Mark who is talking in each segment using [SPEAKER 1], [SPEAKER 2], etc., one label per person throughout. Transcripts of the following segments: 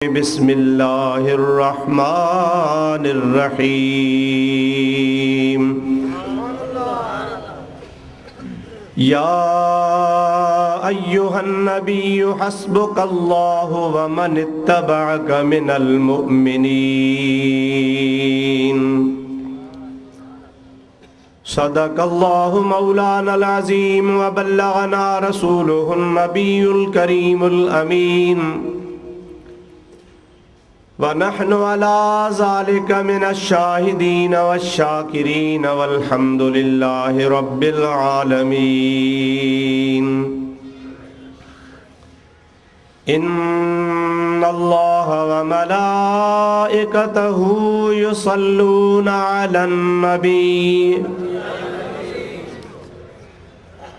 [SPEAKER 1] बिस्मिल्लाहिर्रहमानिर्रहीम। या अय्युहन नबिय्यु हस्बुकल्लाहु व मनित्तबअक मिनल मुअ्मिनीन। सदक़ल्लाहु मौलानल अज़ीम व बल्लगना रसूलुहुन नबियुल करीमुल अमीन व नहनु अला ज़ालिका मिनश शाहिदीन वश्शाकिरीन वल्हम्दुलिल्लाहि रब्बिल आलमीन। इन्नल्लाह व मलाइकतहु युसल्लूना अलन नबी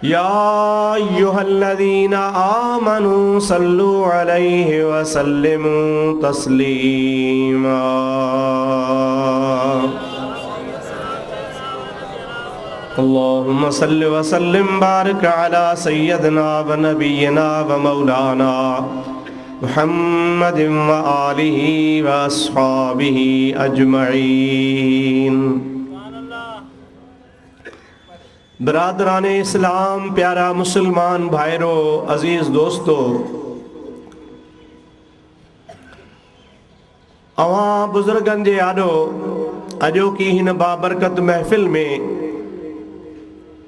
[SPEAKER 1] या अय्युहल्लज़ीना आमनू सल्लु अलैहि व सल्लिमू तस्लीमा। अल्लाहुम्मा सल्लि व सल्लिम बारिक अला सय्यदिना व नबिय्यिना व मौलाना मुहम्मदिन व आलिहि व अस्हाबिहि अजमईन। बरादरान इस्लाम, प्यारा मुसलमान भाइरो, अजीज दोस्तों, अवां बुजुर्गन जे आॾो अॼोकी हिन बाबरकत महफ़िल में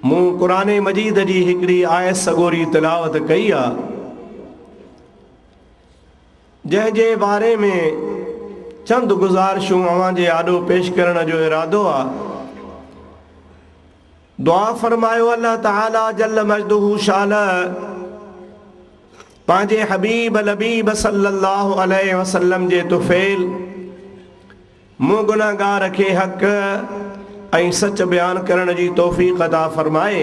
[SPEAKER 1] मूं क़ुरान मजीद जी हिकिड़ी आयत सगोरी तिलावत कई आहे, जंहिंजे बारे में चंद गुज़ारिशूं अवां जे आॾो पेश करण जो इरादो आहे। दुआ फरमायो अल्लाह ताला जल्ल मजदुहु शान पंहिंजे हबीब लबीब सल्लल्लाहु अलैहि वसल्लम जे तुफ़ैल मूं गुनाहगार खे हक़ ऐं सच बयान करण जी तौफ़ीक़ अता फरमाए।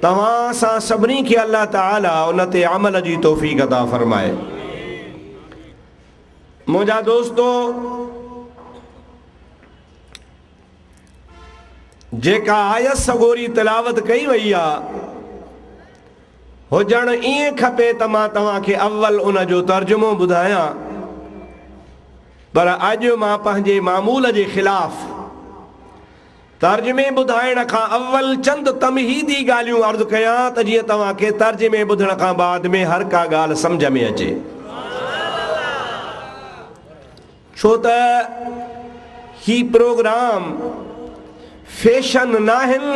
[SPEAKER 1] तव्हां सां सभिनी खे अल्लाह ताला उन ते अमल जी तौफ़ीक़ अता फरमाए। मुंहिंजा दोस्तो, जेका आयत सगोरी तिलावत कई वई आहे हुजण ईअं खपे त मां तव्हांखे अव्वल उन जो तर्जुमो ॿुधायां, पर अॼु मां पंहिंजे मामूल जे ख़िलाफ़ तर्जुमे ॿुधाइण खां अव्वल चंद तमहीदी ॻाल्हियूं अर्ज़ु कयां त जीअं तव्हांखे तर्जुमे ॿुधण खां बाद में हर का ॻाल्हि सम्झ में अचे। छो त ही प्रोग्राम फैशन नाहिनि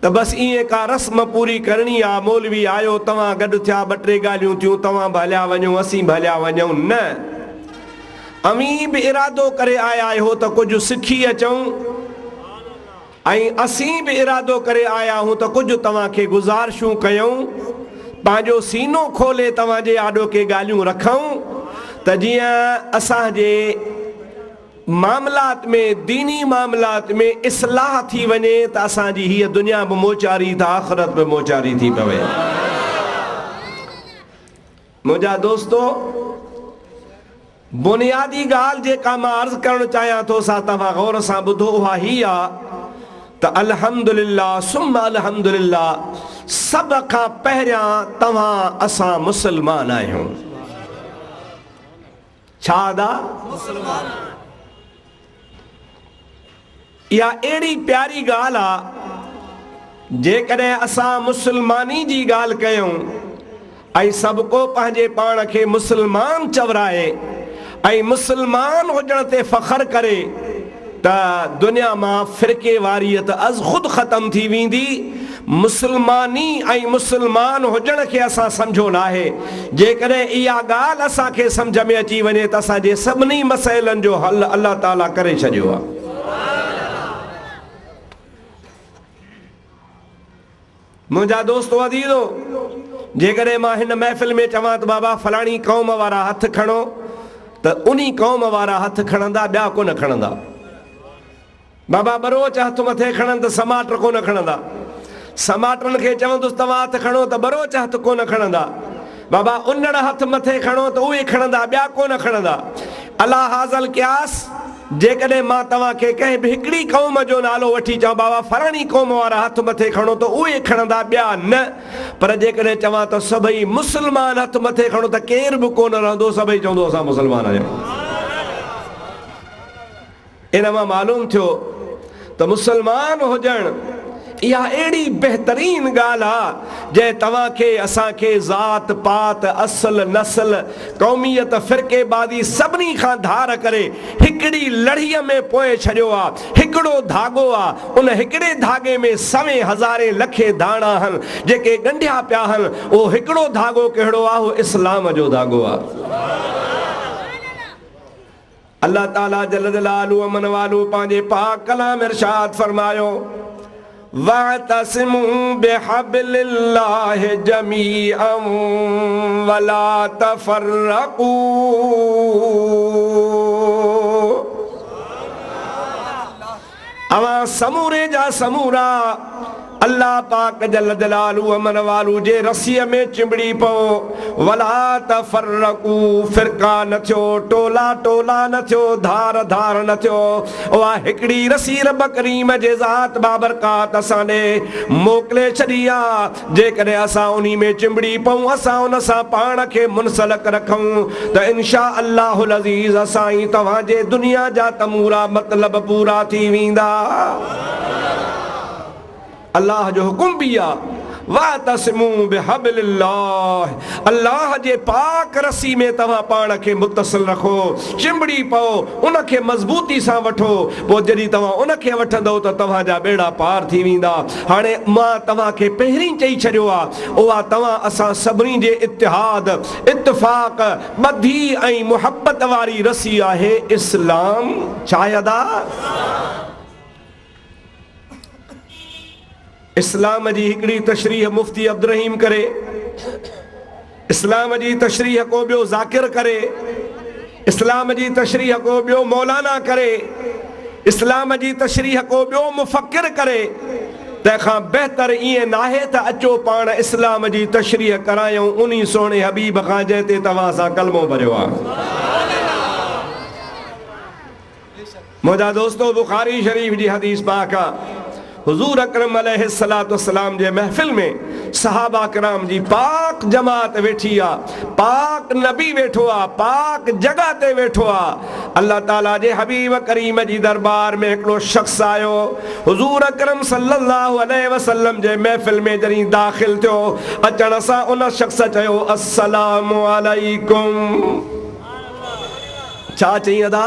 [SPEAKER 1] त बस इएं का रस्म पूरी करणी आहे। मौलवी आयो, तव्हां गॾु थिया, ॿ टे ॻाल्हियूं थियूं, तव्हां बि हलिया वञो, असीं बि हलिया वञूं। न, अमीं बि इरादो करे आया आहियो त कुझु सिखी अचूं, ऐं असीं बि इरादो करे आया आहियूं त कुझु तव्हांखे गुज़ारिशूं कयूं, पंहिंजो सीनो खोले तव्हांजे आॾो के ॻाल्हियूं रखूं त जीअं असांजे मामलात में, दीनी मामलात में इस्लाह थी वञे त असांजी हीअ दुनिया बि मोचारी त आख़िरत बि मोचारी थी पवे। मुंहिंजा दोस्तो, बुनियादी ॻाल्हि जेका मां अर्ज़ु करणु चाहियां थो सा तव्हां गौर सां ॿुधो, उहा ही आहे त अल्हम्दुलिल्लाह सुम्मा अल्हम्दुलिल्लाह, सभ खां पहिरियां तव्हां असां मुस्लमान आहियूं। छा दा मुस्लमान? इहा अहिड़ी प्यारी ॻाल्हि आहे, जेकॾहिं असां मुस्लमानी जी ॻाल्हि कयूं ऐं सभु को पंहिंजे पाण खे मुस्लमान चवराए ऐं मुस्लमान हुजण ते फ़ख्र करे त दुनिया मां फ़िरके वारियत अज़ ख़ुदि ख़तम थी वेंदी। मुस्लमानी ऐं मुस्लमान हुजण खे असां सम्झो न आहे। जेकॾहिं इहा ॻाल्हि असांखे सम्झ में अची वञे त असांजे सभिनी मसइलनि जो हल अल्लाह ताला करे छॾियो आहे। मुंहिंजा दोस्तो अज़ीज़ो, जेकॾहिं मां हिन महफ़िल में चवां त बाबा फलाणी क़ौम वारा हथ खणो, त उन क़ौम वारा हथ खणंदा, ॿिया कोन खणंदा। बाबा बरोच हथ मथे खणनि त समाट कोन खणंदा। समाटनि खे चवंदुसि तव्हां हथ खणो त बरोच हथ कोन खणंदा। बाबा उन्हड़ हथ मथे खणो त उहे खणंदा, ॿिया कोन खणंदा। अला हाज़ल क़यास जेकॾहिं मां तव्हांखे कंहिं बि हिकिड़ी क़ौम जो नालो वठी चवां बाबा फलाणी क़ौम वारा हथ मथे खणो त उहे खणंदा, ॿिया न। पर जेकॾहिं चवां त सभई मुस्लमान हथ मथे खणो त केर बि कोन रहंदो, सभई चवंदो असां मुस्लमान आहियूं। इन मां मालूम थियो त मुस्लमान हुजणु इहा अहिड़ी बहितरीन ॻाल्हि आहे जंहिं तव्हांखे असांखे ज़ात पात असल नस्ल क़ौमियत फ़िरक़ेबाज़ी सभिनी खां धार करे हिकिड़ी लड़ीअ में पोए छॾियो आहे। हिकिड़ो धाॻो आहे, उन हिकिड़े धाॻे में सवें हज़ारे लखे धाणा आहिनि जेके ॻंढिया पिया आहिनि। उहो हिकिड़ो धाॻो कहिड़ो आहे? उहो इस्लाम जो धाॻो आहे। अल्लाह ताला जल जलालहू अमन वालू पंहिंजे पाक कलाम इरशाद फरमायो वअतसिमू बिहब्लिल्लाहि जमीअन वला तफर्रकू। अवां समूरे जा समूरा अल्लाह पाक जल जलालहू अमन वालू जे रसीअ में चिंबड़ी पओ। वला तफर्रकू, फिरका न थियो, टोला टोला न थियो, धार धार न थियो। उहा हिकिड़ी रसी रब करीम जे ज़ात बाबरकात असां ॾे मोकिले छॾी आहे। जेकॾहिं असां उन में चिंबड़ी पऊं, असां उन सां पाण खे मुनसलक रखूं त इनशा अल्लाहुल अज़ीज़ असां ई तव्हांजे दुनिया जा तमूरा मतिलब पूरा थी वेंदा। अल्लाह जो हुकुम भी आहे वातसिमू बिहब्लिल्लाह, अल्लाह जे पाक रसी में तव्हां पाण खे मुतसिल रखो, चिंबड़ी पओ, उनखे मज़बूती सां वठो। पोइ जॾहिं तव्हां उनखे वठंदव त तव्हांजा बेड़ा पार थी वेंदा। हाणे मां तव्हांखे पहिरीं चई छॾियो आहे, उहा तव्हां असां सभिनी जे इतिहाद इत्तिफ़ाक़ ॿधी ऐं मुहबत वारी रसी आहे इस्लाम। शायद इस्लाम जी हिकिड़ी तशरीह मुफ्ती अब्दुल रहीम करे, इस्लाम जी तशरीह को ॿियो ज़ाकिर करे, इस्लाम जी तशरीह को ॿियो मौलाना करे, इस्लाम जी तशरीह को ॿियो मुफ़क्किर करे। तंहिंखां बहितर ईअं नाहे त अचो पाण इस्लाम जी तशरीह करायूं उन सोणे हबीब खां जंहिं ते तव्हां सां कलमो भरियो आहे। मुंहिंजा दोस्तो, बुखारी शरीफ जी हदीस पाक आहे, हुजूर अकरम अलैहिस्सलातु वस्सलाम जे महफ़िल में सहाबा किराम जी पाक जमात वेठी आहे, पाक नबी वेठो आहे, पाक जगह ते वेठो आहे। अल्लाह ताला जे हबीब करीम जी दरबार में हिकिड़ो शख्स आयो। हुजूर अकरम सल्लल्लाहु अलैहि वसल्लम जे महफ़िल में जॾहिं दाख़िल थियो, अचण सां उन शख्स चयो अस्सलामु अलैकुम। छा चई अदा?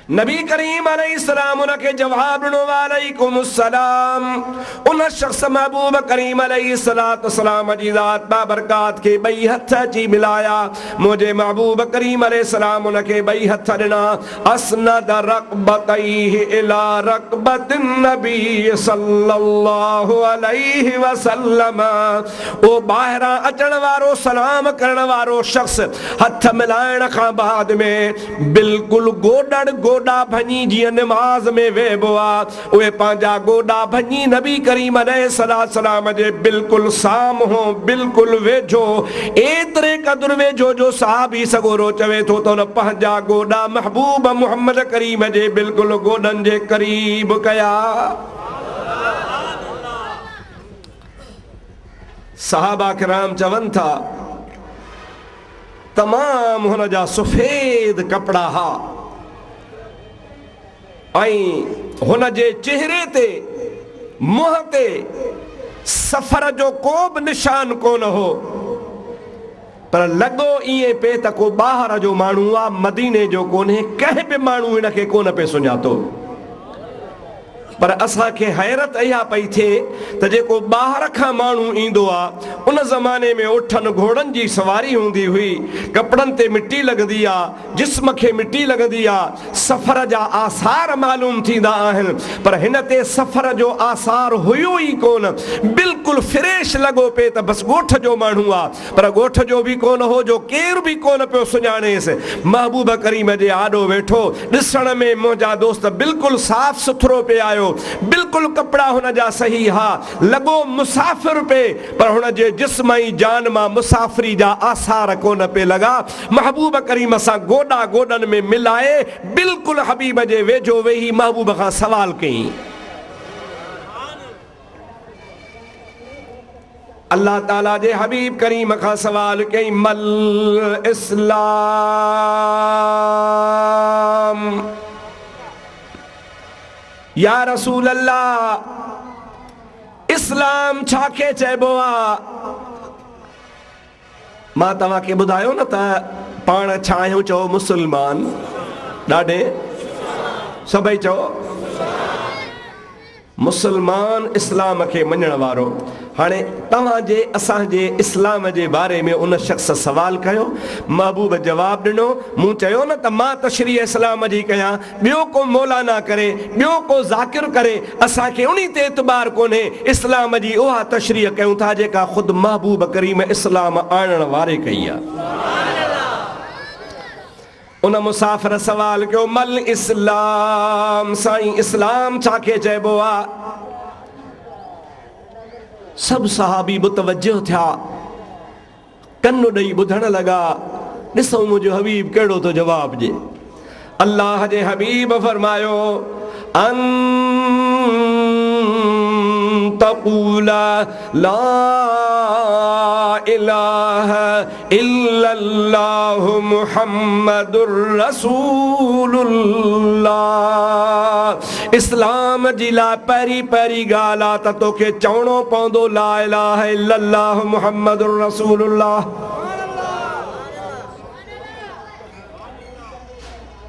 [SPEAKER 1] नबी करीम अलैहिस्सलाम उनखे जवाब ॾिनो वालेकुमुस्सलाम। उन शख्स महबूब करीम अलैहिस्सलाम जी ज़ात बाबरकात खे ॿई हथ अची मिलाया। मुंहिंजे महबूब करीम अलैहिस्सलाम उनखे ॿई हथ ॾिना। अस्नद रक़बतैहि इला रक़बतिन नबी सल्लल्लाहु अलैहि वसल्लम। ओ ॿाहिरां अचण वारो सलाम करण वारो शख्स हथ मिलाइण खां बाद में बिल्कुलु गोॾड़ गोॾा भञी जीअं निमाज़ में वेहबो आहे, उहे पंहिंजा गोॾा भञी नबी करीम अलैहिस्सलाम जे बिल्कुलु साम्हूं बिल्कुलु वेझो, एतिरे क़दुरु वेझो जो सहाबी सगोरो चवे थो त उन पंहिंजा गोॾा महबूब मुहम्मद करीम जे बिल्कुलु गोॾनि जे क़रीब कया। सहाबा किराम चवनि था तमामु हुन जा सफ़ेद कपिड़ा हा ऐं हुन जे चेहरे ते मुंहं ते सफ़र जो को बि निशान कोन हो, पर लॻो ईअं पिए त को ॿाहिरि जो माण्हू आहे, मदीने जो कोन्हे, कंहिं बि माण्हू हिनखे कोन पिए सुञातो। पर असांखे हैरत इहा पई थिए त जेको ॿाहिरि खां माण्हू ईंदो आहे उन ज़माने में उठनि घोड़नि जी सवारी हूंदी हुई, कपिड़नि ते मिटी लॻंदी आहे, जिस्म खे मिटी लॻंदी आहे, सफ़र जा आसार मालूम थींदा आहिनि। पर हिन ते सफ़र जो आसार हुयो ई कोन, बिल्कुलु फ्रेश लॻो पिए त बसि ॻोठ जो माण्हू आहे, पर ॻोठ जो बि कोन हो जो केरु बि कोन पियो सुञाणेसि। महबूब करीम जे आॾो वेठो, ॾिसण में मुंहिंजा दोस्त बिल्कुलु साफ़ सुथरो पिए आयो, बिल्कुलु कपिड़ा हुन जा सही हा, लॻो मुसाफ़िर पे पर हुन जे जिस्म ऐं जान मां मुसाफ़िरी जा आसार कोन पे लॻा। महबूब करीम सां गोॾा गोॾनि में मिलाए बिल्कुलु हबीब जे वेझो वेही महबूब खां सवाल कई। अल्लाह ताला जे हबीब करीम खां सवाल कई, मल इस्लाम, या रसूल अल्लाह इस्लाम छाखे चइबो आ? मां तव्हांखे ॿुधायो न त पाण छा आहियूं, चओ मुसलमान, ॾाढे सभई चओ मुसलमान, इस्लाम खे मञण वारो। हाणे तव्हांजे असांजे इस्लाम जे बारे में उन शख्स सवाल कयो, महबूब जवाब ॾिनो। मूं चयो न त मां तशरीह इस्लाम जी कयां, ॿियो को मौलाना करे, ॿियो को ज़ाकिर करे, असांखे उन ते एतबार कोन्हे। इस्लाम जी उहा तशरीह कयूं था जेका ख़ुदि महबूब करीम इस्लाम आणण वारे कई आहे। उन मुसाफ़िर सवाल कयो, मल इस्लाम, साईं इस्लाम छाखे चइबो आहे? सभु सहाबी मुतवज्जो थिया, कन्नु ॾेई ॿुधण लॻा, ॾिसो मुंहिंजो हबीब कहिड़ो थो जवाब ॾे। अल्लाह जे हबीब फरमायो, तक़ूला ला इलाहा इल्लल्लाहु मुहम्मदुर रसूलुल्लाह। इस्लाम जी ला पहिरीं पहिरीं ॻाल्हि आहे त तोखे चवणो पवंदो ला इलाहा इल्लल्लाहु मुहम्मदुर रसूलुल्लाह।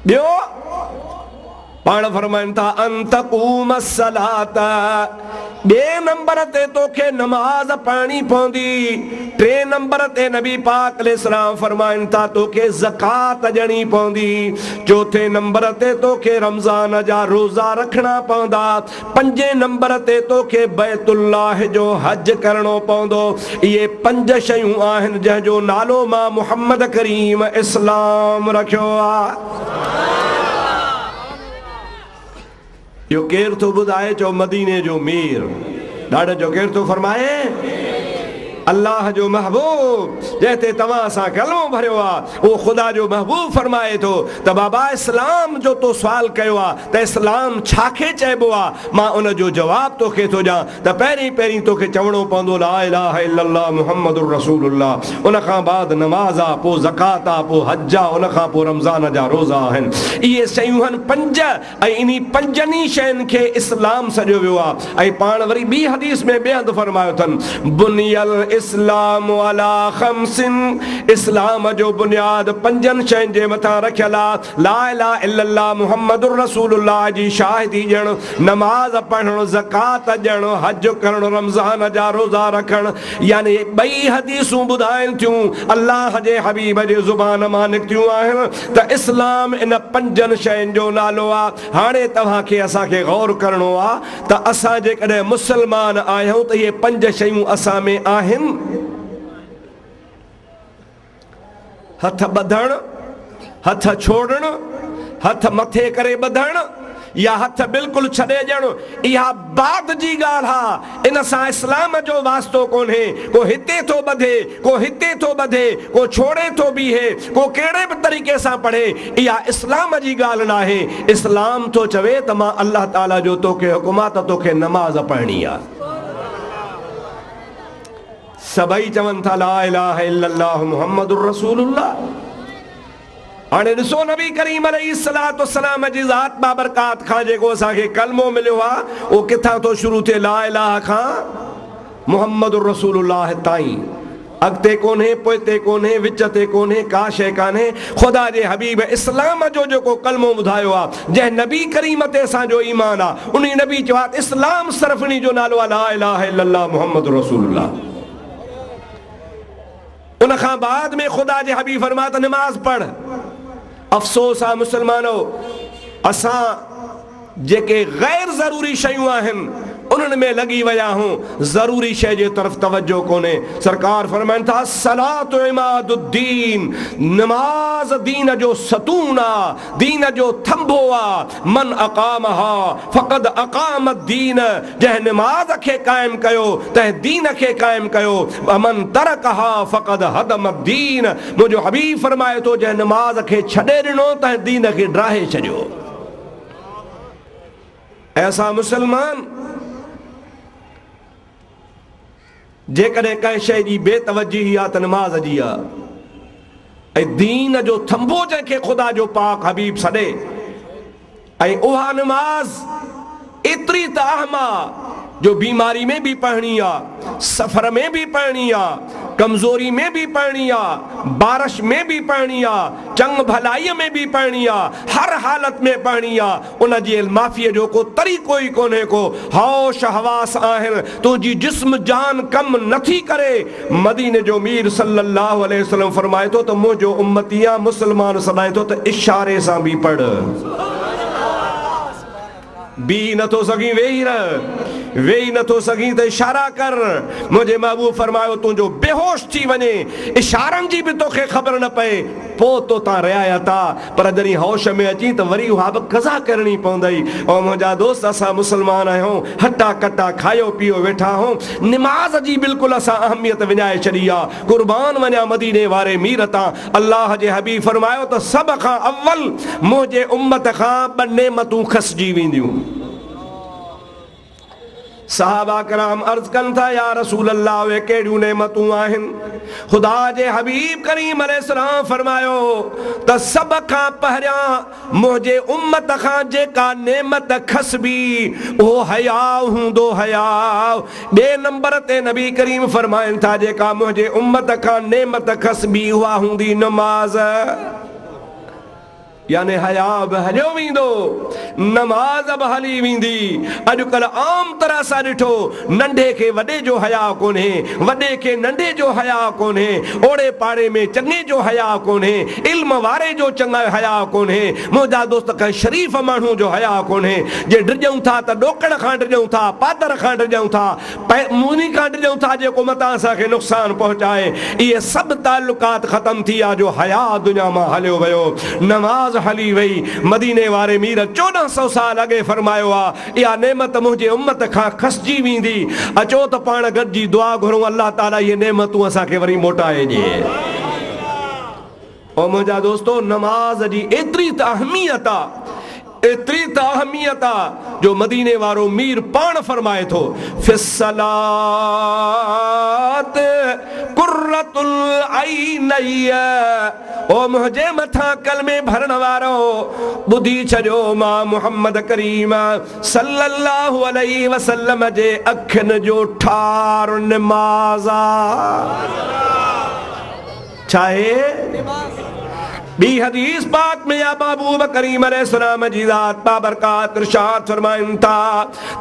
[SPEAKER 1] ॿियो पाण फरमाइनि था अंतक़ूम सलाता, ॿिए नंबर ते तोखे नमाज़ पढ़णी पवंदी। टे नंबर ते नबी पाक अलैहिस्सलाम फरमाइनि था तोखे ज़कात ॾियणी पवंदी। चौथे नंबर ते तोखे रमज़ान जा रोज़ा रखणा पवंदा। पंजे नंबर ते तोखे बैतुल्लाह जो हज करणो पवंदो। इहे 5 शयूं आहिनि जंहिंजो नालो मां मुहम्मद करीम इस्लाम रखियो आहे। यो केर तो ॿुधाए, चो मदीने जो मीर ॾाढो जो केर तो फरमाए, अल्लाह जो महबूब जैसे तव्हां सां कलमो भरियो आहे वो खुदा जो महबूब फरमाए तो त बाबा इस्लाम जो तो सवाल कयो आहे त इस्लाम छाखे चइबो आहे। मां उन जो जवाब तोखे थो ॾियां त पहिरीं पहिरीं तोखे चवणो पवंदो ला इलाहा इल्लल्लाह मुहम्मदुर रसूलुल्लाह। उन खां बाद नमाज़ आहे, पोइ ज़कात आहे, पोइ हज आहे, उन खां पोइ रमज़ान जा रोज़ा आहिनि। इहे शयूं आहिनि 5 ऐं इन्ही 5 शयुनि खे इस्लाम सॼो वियो आहे। ऐं पाण वरी ॿी हदीस में ॿिए हंधि फरमायो अथनि, बुनियल इस्लाम अला खमसिन, इस्लाम जो बुनियाद 5 शयुनि जे मथां रखियल आहे। ला इलाहा इल्लल्लाह मुहम्मदुर रसूलुल्लाह जी शाहिदी ॾियणु, नमाज़ पढ़णु, ज़कात ॾियणु, हज करणु, रमज़ान जा रोज़ा रखणु। यानी 2 हदीसूं ॿुधाइनि थियूं, अल्लाह जे हबीब जे ज़ुबान मां निकितियूं आहिनि त इस्लाम इन 5 शयुनि जो नालो आहे। हाणे तव्हांखे असांखे गौर करणो आहे त असां जेकॾहिं मुसलमान आहियूं त इहे 5 शयूं असां में आहिनि। हथ ॿधणु, हथ छोड़णु, हथ मथे करे ॿधणु या हथ बिल्कुलु छॾे ॾियणु, इहा बाद जी ॻाल्हि आहे। इन सां इस्लाम जो वास्तो कोन्हे। को हिते थो ॿधे, को हिते थो ॿधे, को छोड़े थो बीहे, को कहिड़े बि तरीक़े सां पढ़े, इहा इस्लाम जी ॻाल्हि न आहे। इस्लाम थो चवे त मां अल्लाह ताला जो तोखे हुकुम आहे त तोखे नमाज़ पढ़णी आहे। सभई चवनि था ला इलाहा इल्लल्लाह मुहम्मदुर रसूलुल्लाह। हाणे ॾिसो नबी करीम अलैहिस्सलातु वस्सलाम जी ज़ात बाबरकात खां जेको असांखे कलमो मिलियो आहे उहो किथां थो शुरू थिए, ला इलाहा खां मुहम्मदुर रसूलुल्लाह ताईं। अॻिते कोन्हे, पोइते कोन्हे, विच ते कोन्हे, का शइ कान्हे। ख़ुदा जे हबीब इस्लाम जो जेको कलमो ॿुधायो आहे, जंहिं नबी करीम ते असांजो ईमान आहे, उन नबी चयो आहे इस्लाम सिर्फ़ उन जो नालो आहे ला इलाहा इल्लल्लाह मुहम्मदुर रसूलुल्लाह। उन खां बाद में ख़ुदा जे हबीब फरमाया त नमाज़ पढ़। अफ़सोस आहे मुसलमानो, असां जेके गैर ज़रूरी शयूं आहिनि उन्हनि में लगी विया हूं, ज़रूरी शइ जे तरफ़ तवज्जो कोन्हे। सरकार फरमाइनि था सलात इमादुद्दीन, नमाज दीन जो सतून आ, दीन जो थंभो आ। मन अकामहा फ़क़द अकाम दीन, जंहिं नमाज खे क़ाइम कयो तंहिं दीन खे क़ाइम कयो। मन तरकहा फ़क़द हदम दीन, मुंहिंजो हबीब फरमाए थो जंहिं नमाज खे छॾे ॾिनो तंहिं दीन खे ड्राहे छॾियो। ऐसा मुसलमान जेकॾहिं कंहिं शइ जी बेतवजी आहे त नमाज जी आहे। ऐं दीन जो थंभो जंहिंखे ख़ुदा जो पाक हबीब सॾे, ऐं उहा नमाज एतिरी त अहम आहे जो बीमारी में भी पढ़नी आ, सफर में भी पढ़नी आ, कमजोरी में भी पढ़नी आ, बारिश में भी पढ़नी आ, चंग भलाई में भी पढ़नी आ, हर हालत में पढ़नी आ। उन जी माफ़ीअ जो को तरीक़ो ई कोन्हे को। होश हवास आहिनि, तुंहिंजी जिस्म जान कम नथी करे। मदीने जो मीर सल्लल्लाहु अलैहि वसल्लम फरमाए थो त मुंहिंजो उम्मतिया मुसलमान सदाए थो त इशारे सां भी पढ़, बी नथो सघी वेही रह, वेही नथो सघी त इशारा कर। मुंहिंजे महबूब फरमायो तुंहिंजो बेहोश थी वञे, इशारनि जी बि तोखे ख़बर न पए, पोइ तो तां रियायत आ, पर जॾहिं होश में अची त वरी उहा बि क़ज़ा करणी पवंदई। ऐं मुंहिंजा दोस्त, असां मुसलमान आहियूं, हटा कटा खायो पियो वेठा आहियूं, निमाज़ जी बिल्कुलु असां अहमियत विञाए छॾी आहे। कुर्बान वञा मदीने वारे मीर तां। अल्लाह जे हबीब फरमायो त सभ खां अव्वल मुंहिंजे उम्मत खां ॿ नेमतूं खसिजी वेंदियूं। सहाबा कराम अर्ज कन था या रसूल अल्लाह वे केड़ियूं नेमतूं आहिनि? खुदा जे हबीब करीम अलैहिस्सलाम फरमायो त सब खां पहिरियां मुंहिंजे उम्मत खां जेका नेमत खसबी उहो हया हूंदो, हया। ॿिए नंबर ते नबी करीम फरमाइनि था जेका मुंहिंजे उम्मत खां नेमत खसबी उहा हूंदी नमाज, यानी हया बि हलियो वेंदो, नमाज बि हली वेंदी। अॼुकल्ह आम तरह सां ॾिठो, नंढे खे वॾे जो हया कोन्हे, वॾे खे नंढे जो हया कोन्हे, ओड़े पाड़े में चङे जो हया कोन्हे, इल्म वारे जो चङा हया कोन्हे। मुंहिंजा दोस्त कंहिं शरीफ़ माण्हू जो हया कोन्हे। जे ड्रिजूं था त ॾोकड़ खां ड्रिजूं था, पादर खां ड्रिजूं था, मुनी खां ड्रिजूं था जेको मतां असांखे नुक़सान पहुचाए। इहे सभु ताल्लुकात ख़तम थी विया जो हया दुनिया मां हलियो वियो, नमाज हली वई। मदीने वारे मीर 1400 साल अॻे फरमायो आहे इहा नेमत मुंहिंजे उम्मत खां खसिजी वेंदी। अचो त पाण गॾिजी दुआ घुरूं, अल्लाह ताला इहे नेमतूं असांखे वरी मोटाए ॾिए। और मुंहिंजा दोस्तो, नमाज जी एतिरी त अहमियत आहे, एतिरी त अहमियत आहे जो मदीने वारो मीर पाण फरमाए थो फिस्सलात कुर्रतुल ऐनैय। ओ मुंहिंजे मथां कलमे भरण वारो ॿुधी छॾियो, मां मुहम्मद करीम सल्लल्लाहु अलैहि वसल्लम जे अखियुनि जो ठार नमाज़ छा आहे? बी हदीस पाक में या महबूब करीम अलैहिस्सलाम जी ज़ात बाबरकात इरशाद फरमाइनि था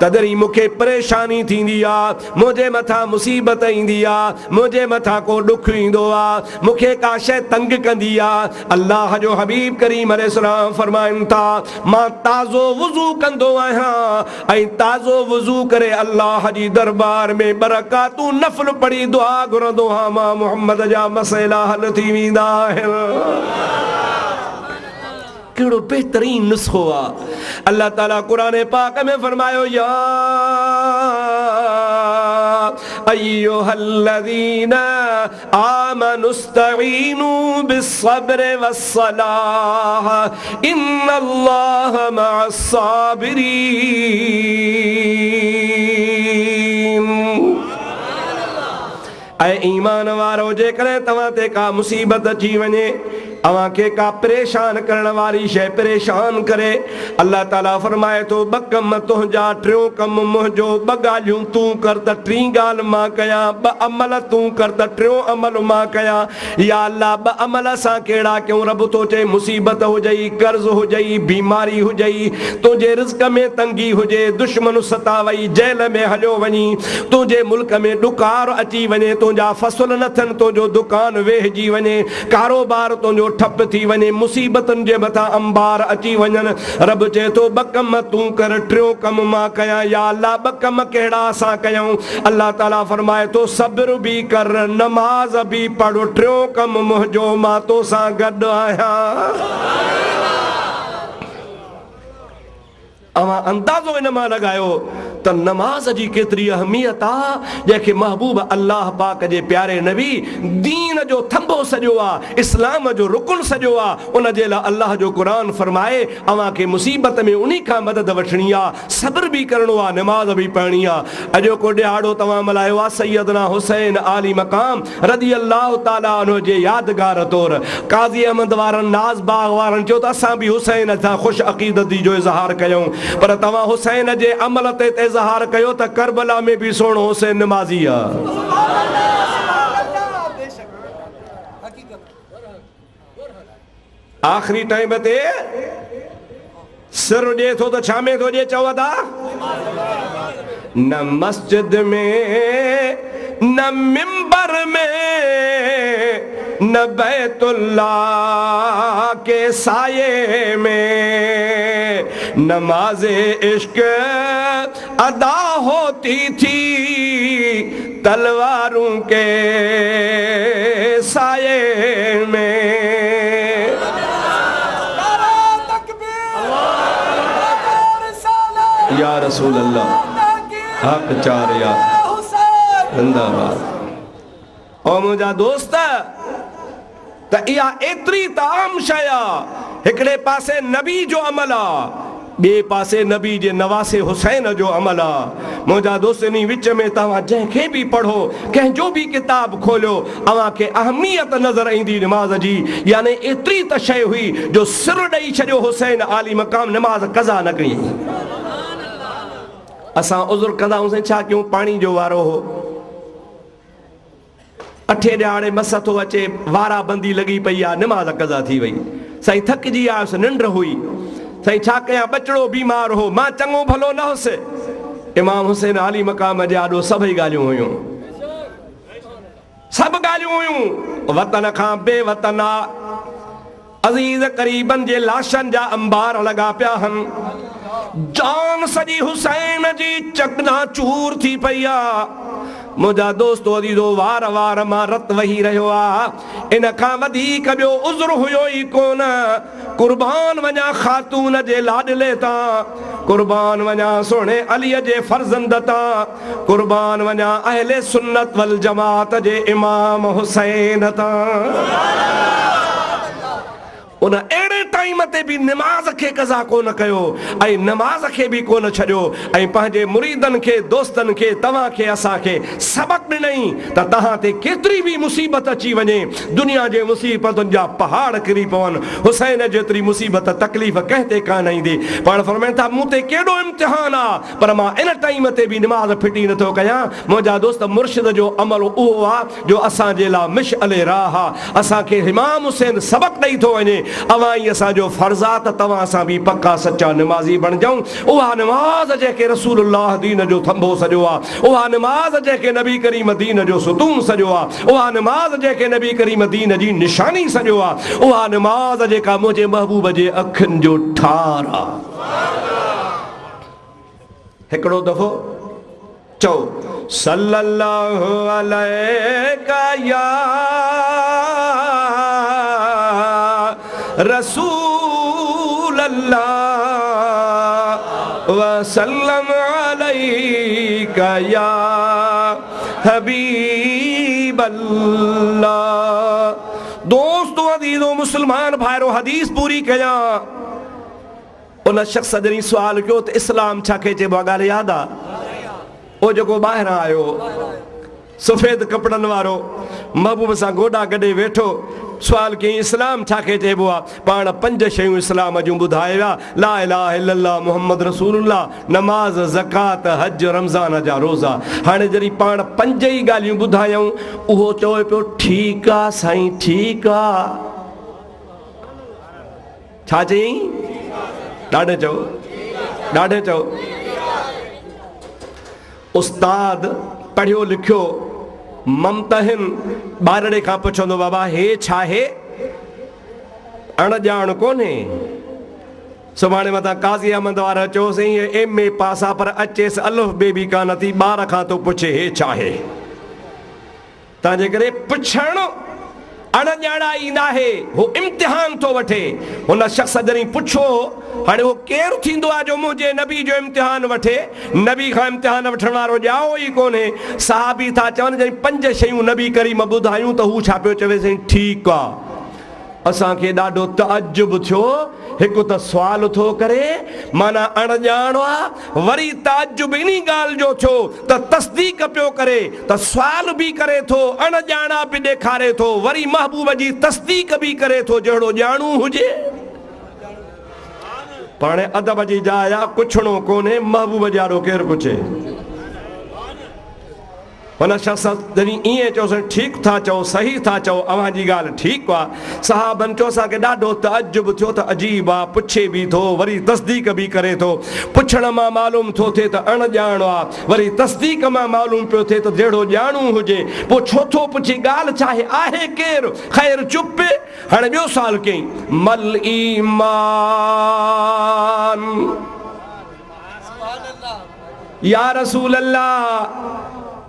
[SPEAKER 1] तदरी मूंखे परेशानी थींदी आहे, मुंहिंजे मथां मुसीबत ईंदी आहे, मुंहिंजे मथां को ॾुख ईंदो आहे, मूंखे का शइ तंग कंदी आहे। अल्लाह जो हबीब करीम अलैहिस्सलाम फरमाइनि था मां ताज़ो वुज़ू कंदो आहियां ऐं ताज़ो वुज़ू करे अल्लाह जी दरबार में बरकातूं नफ़ल पढ़ी दुआ घुरंदो आहियां, मां मुहम्मद जा मसइला हल थी वेंदा आहिनि। केड़ो बेहतरीन नुस्खो आहे। अल्लाह ताला कुरान पाक में फरमायो या अय्युहल्लज़ीना आमनुस्तईनू बिस्सब्रि वस्सलाह इन्नल्लाह मअस्साबिरीन। ऐं ईमान वारो जेकॾहिं तव्हां ते का मुसीबत अची वञे, अव्हांखे का परेशान करण वारी शइ परेशान करे, अल्लाह ताला फरमाए थो ॿ कम तुंहिंजा, टियों कम मुंहिंजो, ॿ ॻाल्हियूं तूं कर त टीं ॻाल्हि मां कयां, ॿ अमल तूं कर त टियों अमल मां कयां। या अल्लाह ॿ अमल असां कहिड़ा कयूं? रब थो चए मुसीबत हुजई, कर्ज़ हुजई, बीमारी हुजई, तुंहिंजे रिज़्क में तंगी हुजे, दुश्मन सतावई, जेल में हलियो वञी, तुंहिंजे मुल्क में ॾुकार अची वञे, तुंहिंजा फसल न थियनि, तुंहिंजो दुकान वेहिजी वञे, कारोबार तुंहिंजो ठप थी वञे, मुसीबतुनि जे मथां अंबार अची वञनि। रब चए थो ॿ कम तूं कर, टियों कम मां कयां। या अल्लाह ॿ कम कहिड़ा असां कयूं? अल्लाह ताला फरमाए थो सब्र बि कर, नमाज बि पढ़, टियों कम मुंहिंजो, मां तोसां गॾु आहियां। अवां अंदाज़ो इन मां लॻायो त नमाज जी केतिरी अहमियत आहे, जंहिंखे महबूब अल्लाह पाक जे प्यारे नबी दीन जो थंबो सॼो आहे, इस्लाम जो रुकुन सॼो आहे। उन जे लाइ अल्लाह जो क़ुरान फरमाए अवां खे मुसीबत में उन्ही खां मदद वठणी आहे, सब्र बि करिणो आहे, नमाज बि पढ़णी आहे। अॼोको ॾियारो तव्हां मल्हायो आहे सैयदना हुसैन आली मक़ाम रज़ी अल्लाह ताला अन्हु जे यादगार तौरु। काज़ी अहमद वारनि, नाज़ बाग वारनि चयो त असां बि हुसैन सां ख़ुशि अक़ीदती जो इज़हार कयूं, पर तव्हां हुसैन जे अमल ते इज़हार कयो त करबला में भी सोनो हुसैन नमाज़ी आहे। आखिरी टाइम ते सिर ॾे थो त छा में थो ॾे? चओ था न मस्जिद में, न मिंबर में, न बैतुल्लाह के साये में नमाज़े इश्क अदा होती थी तलवारों के साये में। या रसूल अल्लाह, हक चार या जिंदाबाद। और मुंहिंजा दोस्त त इहा एतिरी त आम शइ आहे, हिकिड़े पासे नबी जो अमल आहे, ॿिए पासे नबी जे नवासे हुसैन जो अमल आहे। मुंहिंजा दोस्त इन विच में तव्हां जंहिंखे बि पढ़ो, कंहिंजो बि किताब खोलियो, अव्हां खे अहमियत नज़र ईंदी नमाज जी। यानी एतिरी त शइ हुई जो सिर ॾेई छॾियो हुसैन आली मक़ाम, नमाज कज़ा न कई। असां उज़ुर कंदा हुआसीं, छा कयूं, पाणी जो वारो हो, अठे ॾियारे मस थो अचे, वारा बंदी लॻी पई आहे, नमाज़ कज़ा थी वई। साईं थकिजी आयुसि, निंड हुई, साईं छा कयां, बचड़ो बीमार हो, मां चङो भलो न हुउसि। इमाम हुसैन आली मक़ाम जे आॾो सभई ॻाल्हियूं हुयूं, सभु ॻाल्हियूं हुयूं, वतन खां बेवतन अज़ीज़ करीबन जे लाशनि जा अंबार लॻा पिया हन, जान सॼी हुसैन जी चकनाचूर थी पई आहे। मुंहिंजा दोस्त अज़ीज़ो, वार वार मां रत वही रहियो आहे, इन खां वधीक ॿियो उज़्र हुयो ई कोन। कुर्बान वञा ख़ातून जे लाॾले तां, कुर्बान वञा सुहिणे अलीअ जे फर्ज़ंद तां, कुर्बान वञा अहले सुन्नत वल जमात जे इमाम हुसैन तां। उन अहिड़े टाइम ते बि नमाज खे कज़ा कोन कयो ऐं नमाज खे बि कोन छॾियो, ऐं पंहिंजे मुरीदनि खे, दोस्तनि खे, तव्हांखे, असांखे सबक़ ॾिनई त तव्हां ते केतिरी बि मुसीबत अची वञे, दुनिया जे मुसीबतुनि जा पहाड़ किरी पवनि, हुसैन जेतिरी मुसीबत तकलीफ़ कंहिं ते कान ईंदी। पाण फरमाइनि था मूं ते केॾो इम्तिहान आहे, पर मां इन टाइम ते बि नमाज़ फिटी नथो कयां। मुंहिंजा दोस्त, मुर्शिद जो अमल उहो आहे जो असांजे लाइ मिशअले राह आहे। असांखे इमाम हुसैन सबक़ ॾेई थो वञे, अवां ई असांजो फर्ज़ आहे त तव्हां सां बि पक्का सचा नमाज़ी बणिजऊं। उहा नमाज़ जंहिंखे रसूलुल्लाह दीन जो थंबो सॼो आहे, उहा नमाज़ जंहिंखे नबी करीम दीन जो सुतून सॼो आहे, उहा नमाज़ जंहिंखे नबी करीम दीन जी निशानी सॼो आहे, उहा नमाज़ जेका मुंहिंजे महबूब जे अखियुनि जो ठार आहे। हिकिड़ो दफ़ो चओ सल्लल्लाहु अलैका या रसूल अल्लाह वसल्लम अलैका या हबीब अल्लाह। दोस्तों, अज़ीज़ो, मुसलमान भाइरो, हदीस पूरी कया। उन शख्स जॾहिं सुवाल कयो त इस्लाम छा खे चइबो आहे, ॻाल्हि यादि आहे? उहो जेको ॿाहिरां आयो सफ़ेद कपिड़नि वारो, महबूब सां गोॾा गॾे वेठो, सुवाल कयईं इस्लाम छा खे चइबो आहे? पाण 5 शयूं इस्लाम जूं ॿुधाया, ला इलाहा इल्लल्लाह मुहम्मद रसूलुल्लाह, नमाज़, ज़कात, हज, रमज़ान जा रोज़ा। हाणे जॾहिं पाण 5 ई ॻाल्हियूं ॿुधायूं, उहो चवे पियो ठीकु आहे साईं, ठीकु आहे। छा चयईं? ॾाढे चओ, ॾाढे चओ। उस्ताद पढ़ियो लिखियो ममतहिन ॿारड़े खां पुछंदो बाबा हे छा आहे अणॼाण कोन्हे सुभाणे मथां काज़ी अहमद वारा चयोसीं MA पास आहे पर अचेसि अलिफ बे बि कान थी ॿार खां थो पुछे हे छा आहे तंहिंजे करे पुछणु अणॼाणा ई न आहे हू इम्तिहान थो वठे हुन शख़्स जॾहिं पुछो हाणे उहो केरु थींदो आहे जो मुंहिंजे नबी जो इम्तिहान वठे नबी खां इम्तिहान वठण वारो ॼाओ ई कोन्हे सहाबी था चवनि जॾहिं 5 शयूं नबी करीम ॿुधायूं त हू छा पियो चवे साईं ठीकु आहे असांखे ॾाढो तअजुब थियो हिकु त सुवाल थो करे माना अणॼाण आहे वरी तअजुब इन ॻाल्हि जो थियो त तस्दीक पियो करे त सुवाल बि करे थो अणॼाणा बि ॾेखारे थो वरी महबूब जी तस्दीक बि करे थो जहिड़ो ॼाणू हुजे पाणे अदब जी जाइ आहे पुछणो कोन्हे महबूब जाड़ो केरु पुछे हुन शख़्स जॾहिं ईअं चयोसीं ठीकु था चओ सही था चओ अव्हां जी ॻाल्हि ठीकु आहे साहबनि चयो असांखे ॾाढो तअजुब थियो त अजीब आहे पुछे बि थो वरी तस्दीक बि करे थो पुछण मां मालूम थो थिए त अणॼाण आहे वरी तस्दीक मां मालूम पियो थिए त जहिड़ो ॼाणू हुजे पोइ छो थो पुछे ॻाल्हि छा आहे केरु ख़ैर चुप हाणे ॿियो सुवाल कयईं मल ईमान या रसूल अल्लाह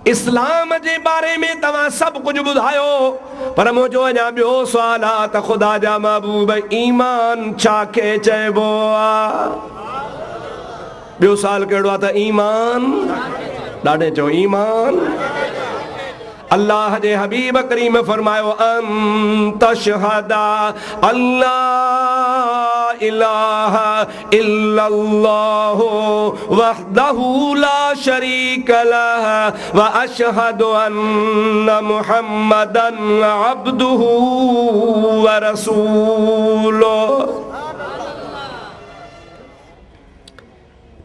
[SPEAKER 1] इस्लाम जे बारे में तव्हां सभु कुझु ॿुधायो पर मुंहिंजो अञा ॿियो सुवाल आहे त ख़ुदा जा महबूब ईमान छा खे चइबो आहे ॿियो सुवाल कहिड़ो आहे त ईमान ॾाढे चओ ईमान अल्लाह जे हबीब करीम फरमायो अंत शहदा अल्लाह इलाहा इल्लल्लाहु वहदहु ला शरीक लह व अशहदु अन्न मुहम्मदन अब्दुहु व रसूलुहु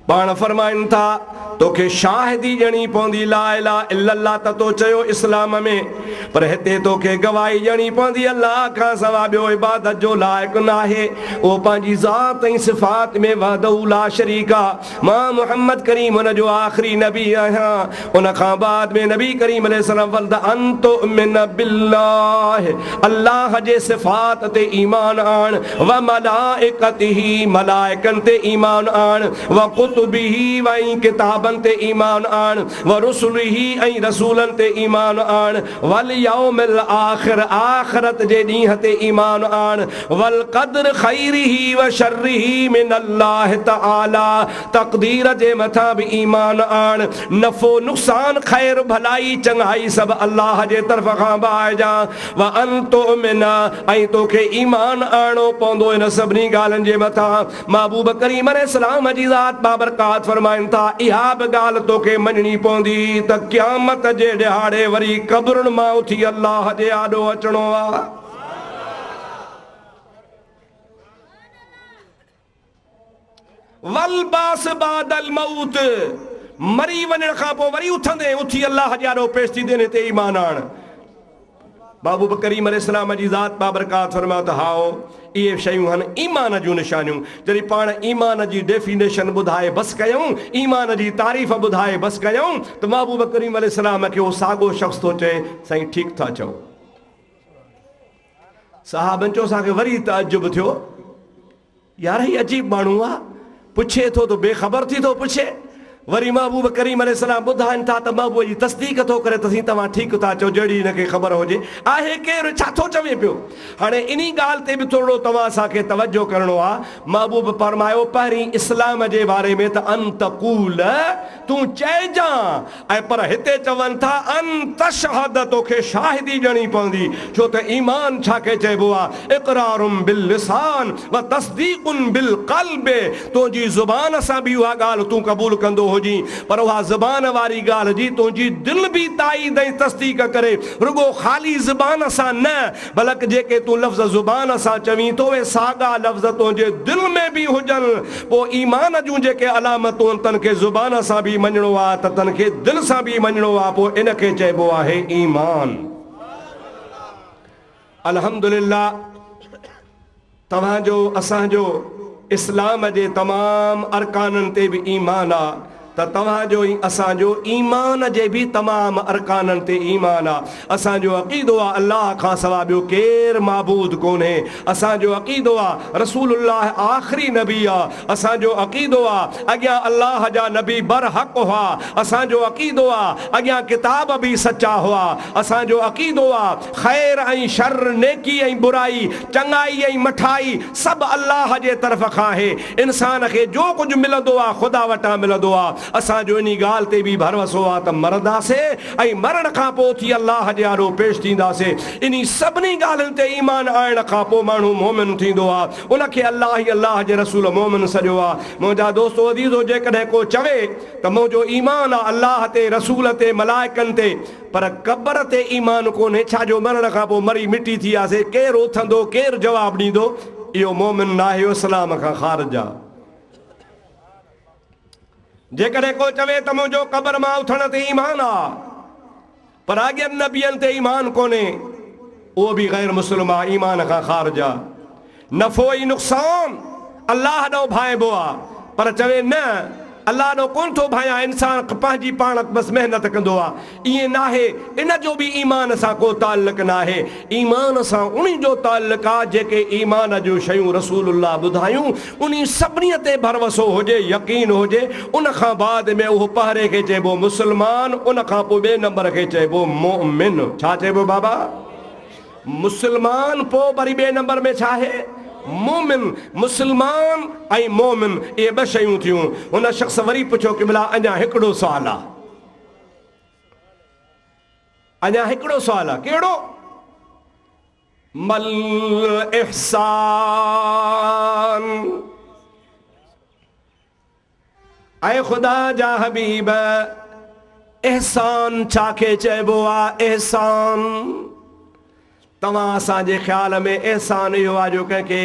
[SPEAKER 1] पाण फरमाइनि था तोखे शाहिदी ॾियणी पवंदी ला इलाहा इल्लल्लाह त तो चयो इस्लाम में पर हिते तोखे गवाही ॾियणी पवंदी अल्लाह खां सवा ॿियो इबादत जो लाइक़ु न आहे उहो पंहिंजी ज़ात ऐं सिफ़ात में वहदहु ला शरीक आहे मां मुहम्मद करीम हुन जो आख़िरी नबी आहियां उन खां बाद में नबी करीम अलैहिस्सलाम फरमाया अंतुमिन बिल्लाह अल्लाह जे सिफ़ात ते ईमान आण व मलाइकतिही मलाइकनि ते ईमान आण व कुतुबिही व किताब ते ईमान आण व रुसुलिही ऐं रसूलनि ते ईमान आण वल यौमिल आखिर आखिरत जे ॾींहं ते ईमान आण वल क़द्र खैरिही व शर्रिही मिन अल्लाह तआला तक़दीर जे मथां बि ईमान आण नफ़ो नुक़सान ख़ैर भलाई चङाई सभु अल्लाह जे तरफ़ खां बाहिजां व अंतुमिन ऐं तोखे ईमान आणो पवंदो इन सभिनी ॻाल्हियुनि जे मथां महबूब करीम अलैहिस्सलाम जी ज़ात बाबरकात फरमाइनि था इहा ॻाल्हि तोखे मञणी पवंदी त क़यामत जे ॾिहाड़े वरी क़ब्रुनि मां उथी अल्लाह जे आॾो अचणो आहे वल बास बादल मौत मरी वञण खां पोइ वरी उथंदे उथी अल्लाह जे आॾो पेश थी देने ते ईमान आण महबूब करीम अलैहिस्सलाम जी ज़ात बाबरकात फरमायो त हाओ इहे शयूं आहिनि ईमान जूं निशानियूं जॾहिं पाण ईमान जी डेफिनेशन ॿुधाए बसि कयूं ईमान जी तारीफ़ ॿुधाए बसि कयूं त महबूब करीम अलैहिस्सलाम खे उहो साॻियो शख़्स थो चए साईं ठीकु था चओ साहबनि चयो असांखे वरी तअजुब थियो यार ही अजीब माण्हू आहे पुछे थो त बेख़बर थी थो पुछे वरी महबूब करीम अलैहिस्सलाम ॿुधाइनि था त महबूब जी तस्दीक थो करे त तव्हां ठीकु था चओ जहिड़ी हिनखे ख़बर हुजे आहे केरु छा थो चवे पियो हाणे इन ॻाल्हि ते बि थोरो तव्हां असांखे तवजो करिणो आहे महबूब फरमायो पहिरीं इस्लाम जे बारे में त अंतकूल तूं चइजां ऐं पर हिते चवनि था अंतशहद तोखे शाहिदी ॾियणी पवंदी छो त ईमान छा खे चइबो आहे इक़रारुम बिल लिसान व तस्दीकुन बिल क़ल्ब तुंहिंजी ज़ुबान सां बि उहा ॻाल्हि तूं क़बूल कंदो पर वह ज़बान वारी गाल जी तुझी दिल भी ताईद ऐं तस्दीक करे रुगो खाली ज़बान सा न बल्कि जेके तू लफ्ज़ ज़ुबान सा चवी तो वे सागा लफ्ज़ तुझे दिल में भी हुजन पो ईमान जूं जेके अलामतूं तन के ज़ुबान सा भी मञणो आ त तन के दिल सा भी मञणो आ पो इन के चइबो आहे ईमान अल्हम्दुलिल्लाह तव्हांजो असांजो इस्लाम जे तमाम अरकाननि ते भी ईमान आ त तव्हांजो असांजो ईमान जे भी तमाम अरकाननि ते ईमान आहे। असांजो अक़ीदो आहे अल्लाह खां सवा ॿियो केरु माबूद कोन्हे। असांजो अक़ीदो आहे रसूलुल्लाह आख़िरी नबी आहे। असांजो अक़ीदो आहे अॻियां अल्लाह जा नबी बरहक़ हुआ। असांजो अक़ीदो आहे अॻियां किताब भी सच्चा हुआ। असांजो अक़ीदो आहे ख़ैर ऐं शर, नेकी ऐं बुराई, चङाई ऐं मठाई सभु अल्लाह जे तरफ़ खां आहे। इंसान खे जो कुझु मिलंदो आहे ख़ुदा वटां मिलंदो आहे। असांजो इन ॻाल्हि ते बि भरोसो आहे त मरंदासीं ऐं मरण खां पोइ थी अल्लाह जे आॾो पेश थींदासीं। इन सभिनी ॻाल्हियुनि ते ईमान आणण खां पोइ माण्हू मोमिन थींदो आहे। उनखे अल्लाह ई अल्लाह जे रसूल मोमिन सॼो आहे। मुंहिंजा दोस्तो अज़ीज़ो, जेकॾहिं को चवे त मुंहिंजो ईमान आहे अल्लाह ते, रसूल ते, मलाइकनि ते, पर क़बर ते ईमान कोन्हे, छाजो मरण खां पोइ मरी मिटी थी वियासीं, केरु उथंदो, केरु जवाबु ॾींदो, इहो मोमिन न आहे, इस्लाम खां ख़ारिज आहे। जेकॾहिं को चवे त मुंहिंजो क़बर मां उथण ते ईमान आहे पर अॻियनि नबियनि ते ईमान कोन्हे, उहो बि गैर मुस्लिम आहे, ईमान खां ख़ारिज आहे। नफ़ो ऐं नुक़सान अल्लाह ॾों भाइबो आहे, पर चवे न अल्लाह ॾों कोन थो भायां, इंसान पंहिंजी पाण बसि महिनत कंदो आहे। ईअं न आहे। इन जो बि ईमान सां को ताल्लुक़ न आहे। ईमान सां उन जो ताल्लुक़ आहे जेके ईमान जूं शयूं रसूलुल्लाह ॿुधायूं, उन सभिनी ते भरोसो हुजे, यकीन हुजे। उन खां बाद में उहो पहिरे खे चइबो मुस्लमान, उन खां पोइ ॿिए नंबर खे चइबो मोमिन। छा चइबो बाबा? मुस्लमान, पोइ वरी ॿिए नंबर में छा आहे? मोमिन। मुस्लमान ऐं मोमिन इहे ॿ शयूं थियूं। हुन शख़्स वरी पुछो कि भला अञा हिकिड़ो सुवाल आहे, अञा हिकिड़ो सुवाल आहे, कहिड़ो? मल इहसान। ऐं ख़ुदा जा हबीब, एहसान छाखे चइबो आहे? एहसान तव्हां असांजे ख़्याल में एहसान इहो आहे जो कंहिंखे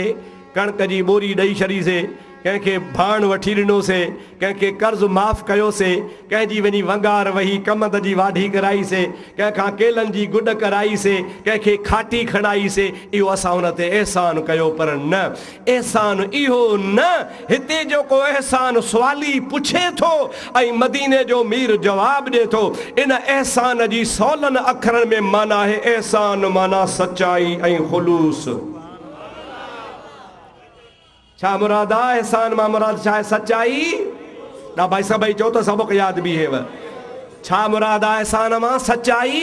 [SPEAKER 1] कणिक जी ॿोरी ॾेई छॾीसीं, कंहिंखे भाण वठी ॾिनोसीं, कंहिंखे कर्ज़ु माफ़ कयोसीं, कंहिंजी वञी वंगार वही कमंद जी वाढी कराईसीं, कंहिंखां केलनि जी गुॾ कराईसीं, कंहिंखे खाटी खणाईसीं, इहो असां हुन ते एहसान कयो। पर न, एहसान इहो न। हिते जेको एहसान सुवाली पुछे थो ऐं मदीने जो मीर जवाबु ॾिए थो, इन एहसान जी सवलनि अखरनि में माना आहे एहसान माना सचाई ऐं ख़ुलूस। छा मुराद आहे? एहसान मां मुराद छा आहे? सचाई। ना भाई सभई चओ त सबक़ यादि बीहेव। छा मुराद आहे एहसान मां? सचाई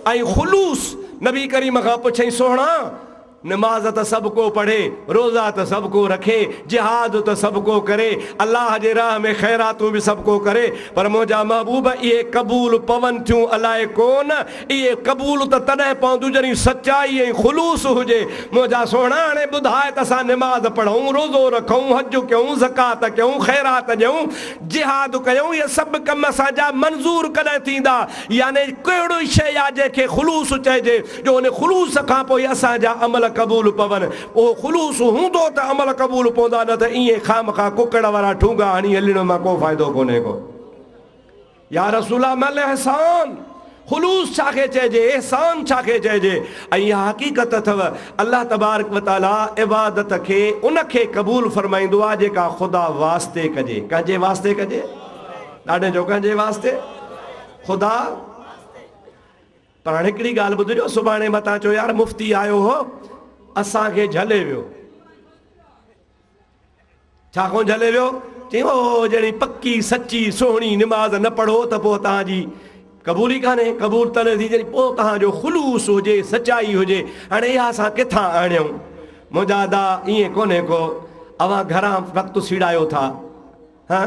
[SPEAKER 1] ऐं ख़ुलूस। नबी करीम खां पुछई, सोहणा नमाज त सभु को पढ़े, रोज़ा त सभु को रखे, जिहाद त सभु को करे, अल्लाह जे राह में ख़ैरातूं बि सभु को करे, पर मुंहिंजा महबूब इहे क़बूल पवनि थियूं अलाए कोन? इहे क़बूल त तॾहिं पवंदियूं जॾहिं सचाई ऐं ख़ुलूस हुजे। मुंहिंजा सोहणा हाणे ॿुधाए त असां नमाज़ पढ़ूं, रोज़ो रखूं, हज कयूं, ज़कात कयूं, ख़ैरात ॾियूं, जिहाद कयूं, इहे सभु कम असांजा मंज़ूर कॾहिं थींदा? यानी कहिड़ी शइ आहे जंहिंखे ख़ुलूस चइजे, जो उन ख़ुलूस खां पोइ असांजा अमल क़बूल पवन। उहो ख़ुलूस हूंदो त अमल क़बूल पवंदा, न त ईअं खामखा कुकड़ वारा ठूंगा हणी हलण मां को फ़ाइदो कोन्हे को। या रसूला मल एहसान, ख़ुलूस छाखे चइजे, एहसान छाखे चइजे? ऐं इहा हक़ीक़त अथव, अल्लाह तबारक व तआला इबादत खे उनखे क़बूल फरमाईंदो आहे जेका ख़ुदा वास्ते कजे। कंहिंजे वास्ते कजे? ॾाढे जो कंहिंजे वास्ते? ख़ुदा। पर हाणे हिकिड़ी ॻाल्हि ॿुधिजो, सुभाणे मतां चओ यार मुफ़्ती आयो हो असांखे झले वियो। छा कोन झले वियो? चयो जहिड़ी पक्की सची सुहिणी निमाज़ न पढ़ो त पोइ तव्हांजी क़बूल ई कान्हे। क़बूल त न थी जॾहिं पोइ तव्हांजो ख़ुलूस हुजे, सचाई हुजे। हाणे इहा असां किथां आणियूं? मुंहिंजा दा ईअं कोन्हे को अवां घरां वक़्तु सीड़ायो था, हा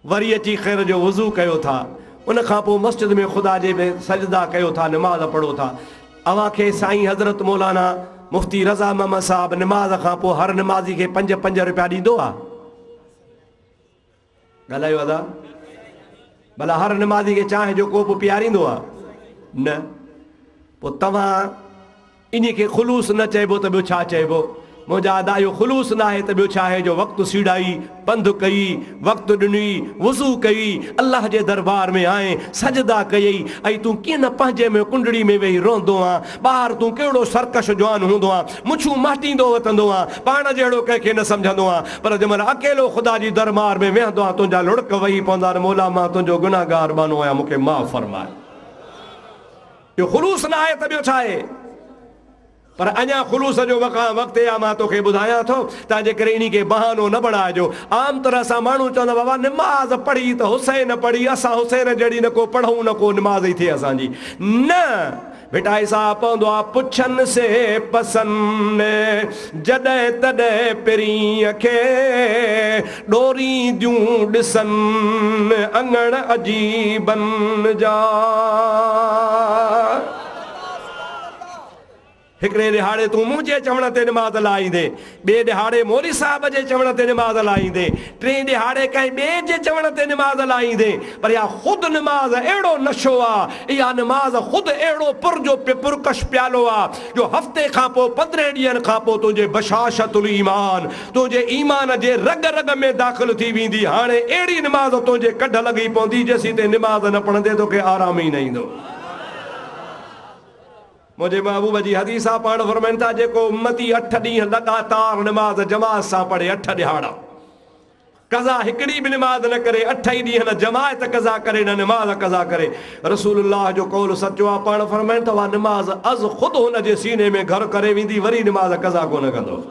[SPEAKER 1] वरी अची ख़ैर जो वज़ू कयो था, उन खां पोइ मस्जिद में ख़ुदा जे में सजदा कयो था, निमाज़ पढ़ो था। अवां खे साईं हज़रत मौलाना मुफ्ती रज़ा महमद साहब निमाज़ खां पोइ हर निमाज़ी खे 5-5 रुपया ॾींदो आहे? ॻाल्हायो अदा? भला हर निमाज़ी खे चांहि जो कोप पीआरींदो आहे? न। पोइ तव्हां इन खे ख़ुलूस न चइबो त ॿियो छा चइबो? मुझा अदा इहो ख़ुलूस ना है तो ॿियो छा है जो वक़्तु सीड़ाई पंध कई वक़्तु ॾिनी वज़ू कई अल्लाह जे दरबार में आए सजदा कई ऐं तूं कीअं न पंहिंजे में कुंडड़ी में वेही रोंदो आहे ॿाहिरि तूं कहिड़ो सरकश जवान हूंदो आहे मुछूं माटींदो वतंदो आहे पाण जहिड़ो कंहिंखे न सम्झंदो आहे पर जंहिं महिल अकेलो ख़ुदा जी दरबार में वेहंदो आहे तुंहिंजा लुड़क वेही पवंदा मौला मां तुंहिंजो गुनाहगार बानो आहियां मूंखे माफ़ फरमाए इहो ख़ुलूस न आहे त ॿियो छा आहे पर अञा ख़ुलूस जो वक़्तु आहे मां तोखे ॿुधायां थो तंहिंजे करे इन खे बहानो न बणाइजो आम तरह सां माण्हू चवंदा बाबा निमाज़ पढ़ी त हुसैन पढ़ी असां हुसैन जहिड़ी न को पढ़ूं न को निमाज़ ई थिए असांजी न बेटा ऐसा पवंदो आहे पुछनि से पसंद जॾहिं तॾहिं पिरीअ खे ॾोरींदियूं ॾिसनि अङण अजीबनि जा हिकिड़े ॾिहाड़े तूं मुंहिंजे चवण ते निमाज़ लाहींदे ॿिए ॾिहाड़े मोरी साहिब जे चवण ते निमाज़ लाहींदे टे ॾिहाड़े कंहिं ॿिए जे चवण ते निमाज़ लाहींदे पर इहा ख़ुदि निमाज़ अहिड़ो नशो आहे इहा निमाज़ ख़ुदि अहिड़ो पुरजो पुरकश प्यालो आहे जो हफ़्ते खां पोइ 15 ॾींहंनि खां पोइ तुंहिंजे बशाशतुल ईमान तुंहिंजे ईमान जे रग रग में दाख़िल थी वेंदी हाणे अहिड़ी निमाज़ तुंहिंजे कढ लॻी पवंदी जेसीं ते निमाज़ न पढ़ंदे तोखे आराम ई न ईंदो मुझे महबूब जी हदीस आहे पाण फरमाइनि था जेको उम्मती 8 ॾींहं लगातार निमाज़ जमात सां पढ़े 8 ॾिहाड़ा कज़ा हिकिड़ी बि निमाज़ न करे 8 ई ॾींहं न जमात कज़ा करे न निमाज़ कज़ा करे रसूलुल्लाह जो कौल सचो आहे पाण फरमाइनि था निमाज़ अज़ ख़ुदि हुन जे सीने में घर करे वेंदी वरी निमाज़ कज़ा कोन कंदो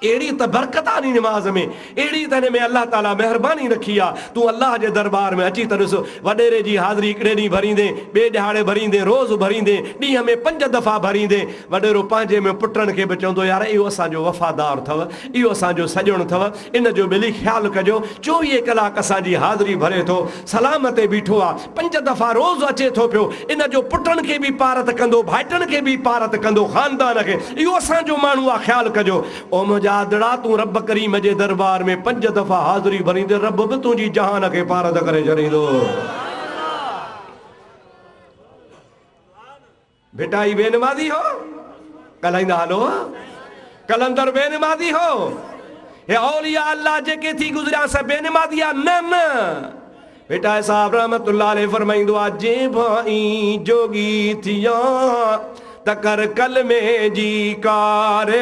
[SPEAKER 1] अहिड़ी त बरकत आहे निमाज़ में अहिड़ी त हिन में अल्लाह ताला महिरबानी रखी आहे तूं अल्लाह जे दरबार में अची त ॾिस वॾेरे जी हाज़िरी हिकिड़े ॾींहुं भरींदे ॿिए ॾिहाड़े भरींदे रोज़ भरींदे ॾींहं में 5 दफ़ा भरींदे वॾेरो पंहिंजे में पुटनि खे बि चवंदो यार इहो असांजो वफ़ादार अथव इहो असांजो सॼणु अथव इन जो बिली ख़्यालु कजो 24 कलाक असांजी हाज़िरी भरे थो सलाम ते बीठो आहे 5 दफ़ा रोज़ अचे थो पियो इन जो पुटनि खे बि पारत कंदो भाइटनि खे बि पारत कंदो ख़ानदान खे इहो असांजो माण्हू आहे ख़्यालु कजो ओ मुंहिंजा आदड़ा तूं रब करीम जे दरबार में 5 दफ़ा हाज़िरी भरींदे रब बि तुंहिंजी जहान खे पारत करे छॾींदो बेटा ही बेनमाज़ी हो कलाईंदा हलो कलंदर बेनमाज़ी हो हे औलिया अल्लाह जेके थी गुज़रिया सा बेनमाज़ी आहे न बेटा साहब रहमतुल्लाह अलैहि फरमाईंदो आहे जे भाई जोगी थिया तकर कल में जी कारे